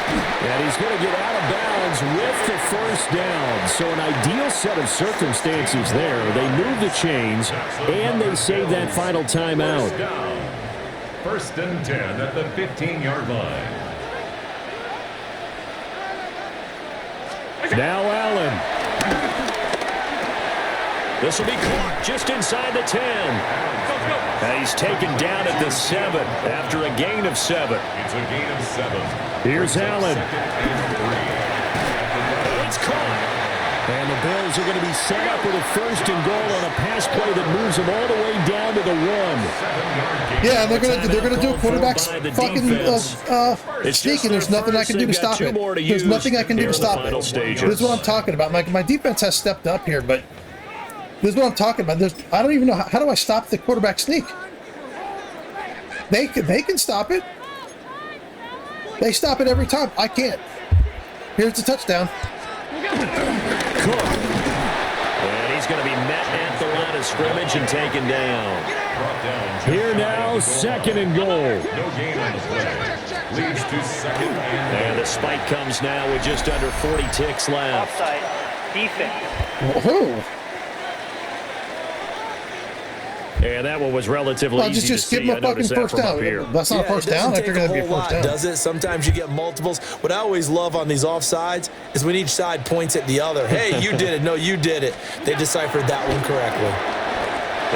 [SPEAKER 2] And he's going to get out of bounds with the first down. So an ideal set of circumstances there. They move the chains, and they save that final timeout.
[SPEAKER 4] First and 10 at the 15-yard line.
[SPEAKER 2] Now Allen. This will be caught just inside the 10. And he's taken down at the 7 after a gain of 7.
[SPEAKER 4] It's a gain of 7.
[SPEAKER 2] Here's Allen. It's caught. And the Bills are going to be set up with a 1st and goal on a pass play that moves them all the way down to the 1.
[SPEAKER 1] Yeah, they're gonna do a quarterback's fucking sneak, and there's nothing I can do to stop it. There's nothing I can do to stop it. This is what I'm talking about. My defense has stepped up here, but this is what I'm talking about. I don't even know how do I stop the quarterback sneak. They can stop it. They stop it every time. I can't. Here's the touchdown.
[SPEAKER 2] Cook. And he's going to be met at the line of scrimmage and taken down. Here now, 2nd and goal.
[SPEAKER 4] No gain on the play. Leads to 2nd
[SPEAKER 2] and the spike comes now with just under 40 ticks left.
[SPEAKER 5] Offside. Defense.
[SPEAKER 1] Whoa.
[SPEAKER 2] And that one was relatively easy
[SPEAKER 1] just
[SPEAKER 2] to see.
[SPEAKER 1] give him a fucking first down. That's not a first down. I figured that'd be a first down.
[SPEAKER 3] Does it? Sometimes you get multiples. What I always love on these offsides is when each side points at the other. Hey, you did it. No, you did it. They deciphered that one correctly.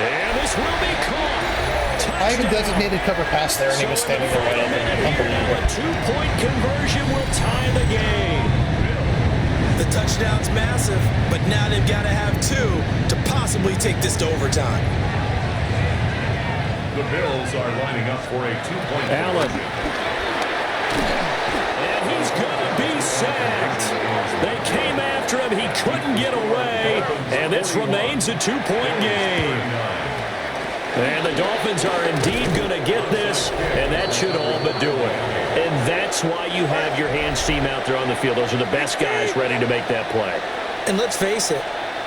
[SPEAKER 2] And this will be caught.
[SPEAKER 1] I even designated cover pass there, and he was standing there right open.
[SPEAKER 2] A 2-point conversion will tie the game.
[SPEAKER 3] The touchdown's massive, but now they've got to have 2 to possibly take this to overtime.
[SPEAKER 4] The Bills are lining up for a 2-point
[SPEAKER 2] Allen. And he's going to be sacked. They came after him. He couldn't get away. And this remains a 2-point game. And the Dolphins are indeed going to get this, and that should all but do it. And that's why you have your hands team out there on the field. Those are the best guys ready to make that play.
[SPEAKER 3] And let's face it,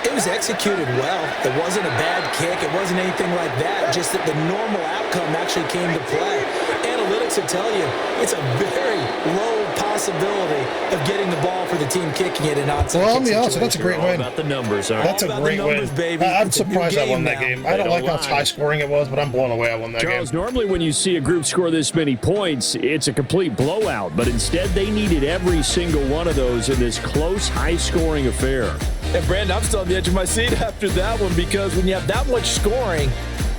[SPEAKER 3] it was executed well. It wasn't a bad kick. It wasn't anything like that. Just that the normal outcome actually came to play. Analytics will tell you it's a very low possibility of getting the ball for the team kicking it in outside.
[SPEAKER 1] Well, I'll be honest, that's a great win.
[SPEAKER 2] About the numbers,
[SPEAKER 1] that's a great win. I'm surprised I won that game. I don't like how high scoring it was, but I'm blown away I won that game.
[SPEAKER 2] Charles, normally when you see a group score this many points, it's a complete blowout. But instead, they needed every single one of those in this close, high-scoring affair.
[SPEAKER 3] And Brandon, I'm still on the edge of my seat after that one, because when you have that much scoring,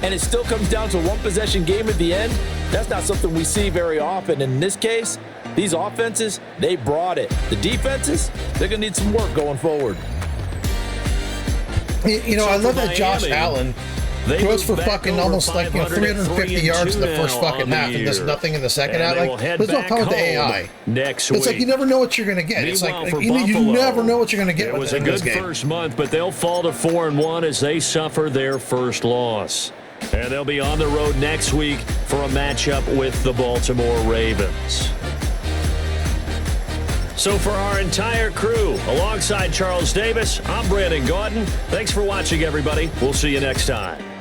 [SPEAKER 3] and it still comes down to a one-possession game at the end, that's not something we see very often. In this case, these offenses, they brought it. The defenses, they're going to need some work going forward.
[SPEAKER 1] You know, I love that Josh Allen goes for fucking almost like 350 yards in the first fucking half and does nothing in the second half. Like, there's no problem with the AI.
[SPEAKER 2] Next
[SPEAKER 1] it's
[SPEAKER 2] week.
[SPEAKER 1] like you never know what you're going to get. It's like you never know what you're going to get.
[SPEAKER 2] It was a good first month, but they'll fall to 4-1 as they suffer their first loss. And they'll be on the road next week for a matchup with the Baltimore Ravens. So for our entire crew, alongside Charles Davis, I'm Brandon Gautin. Thanks for watching, everybody. We'll see you next time.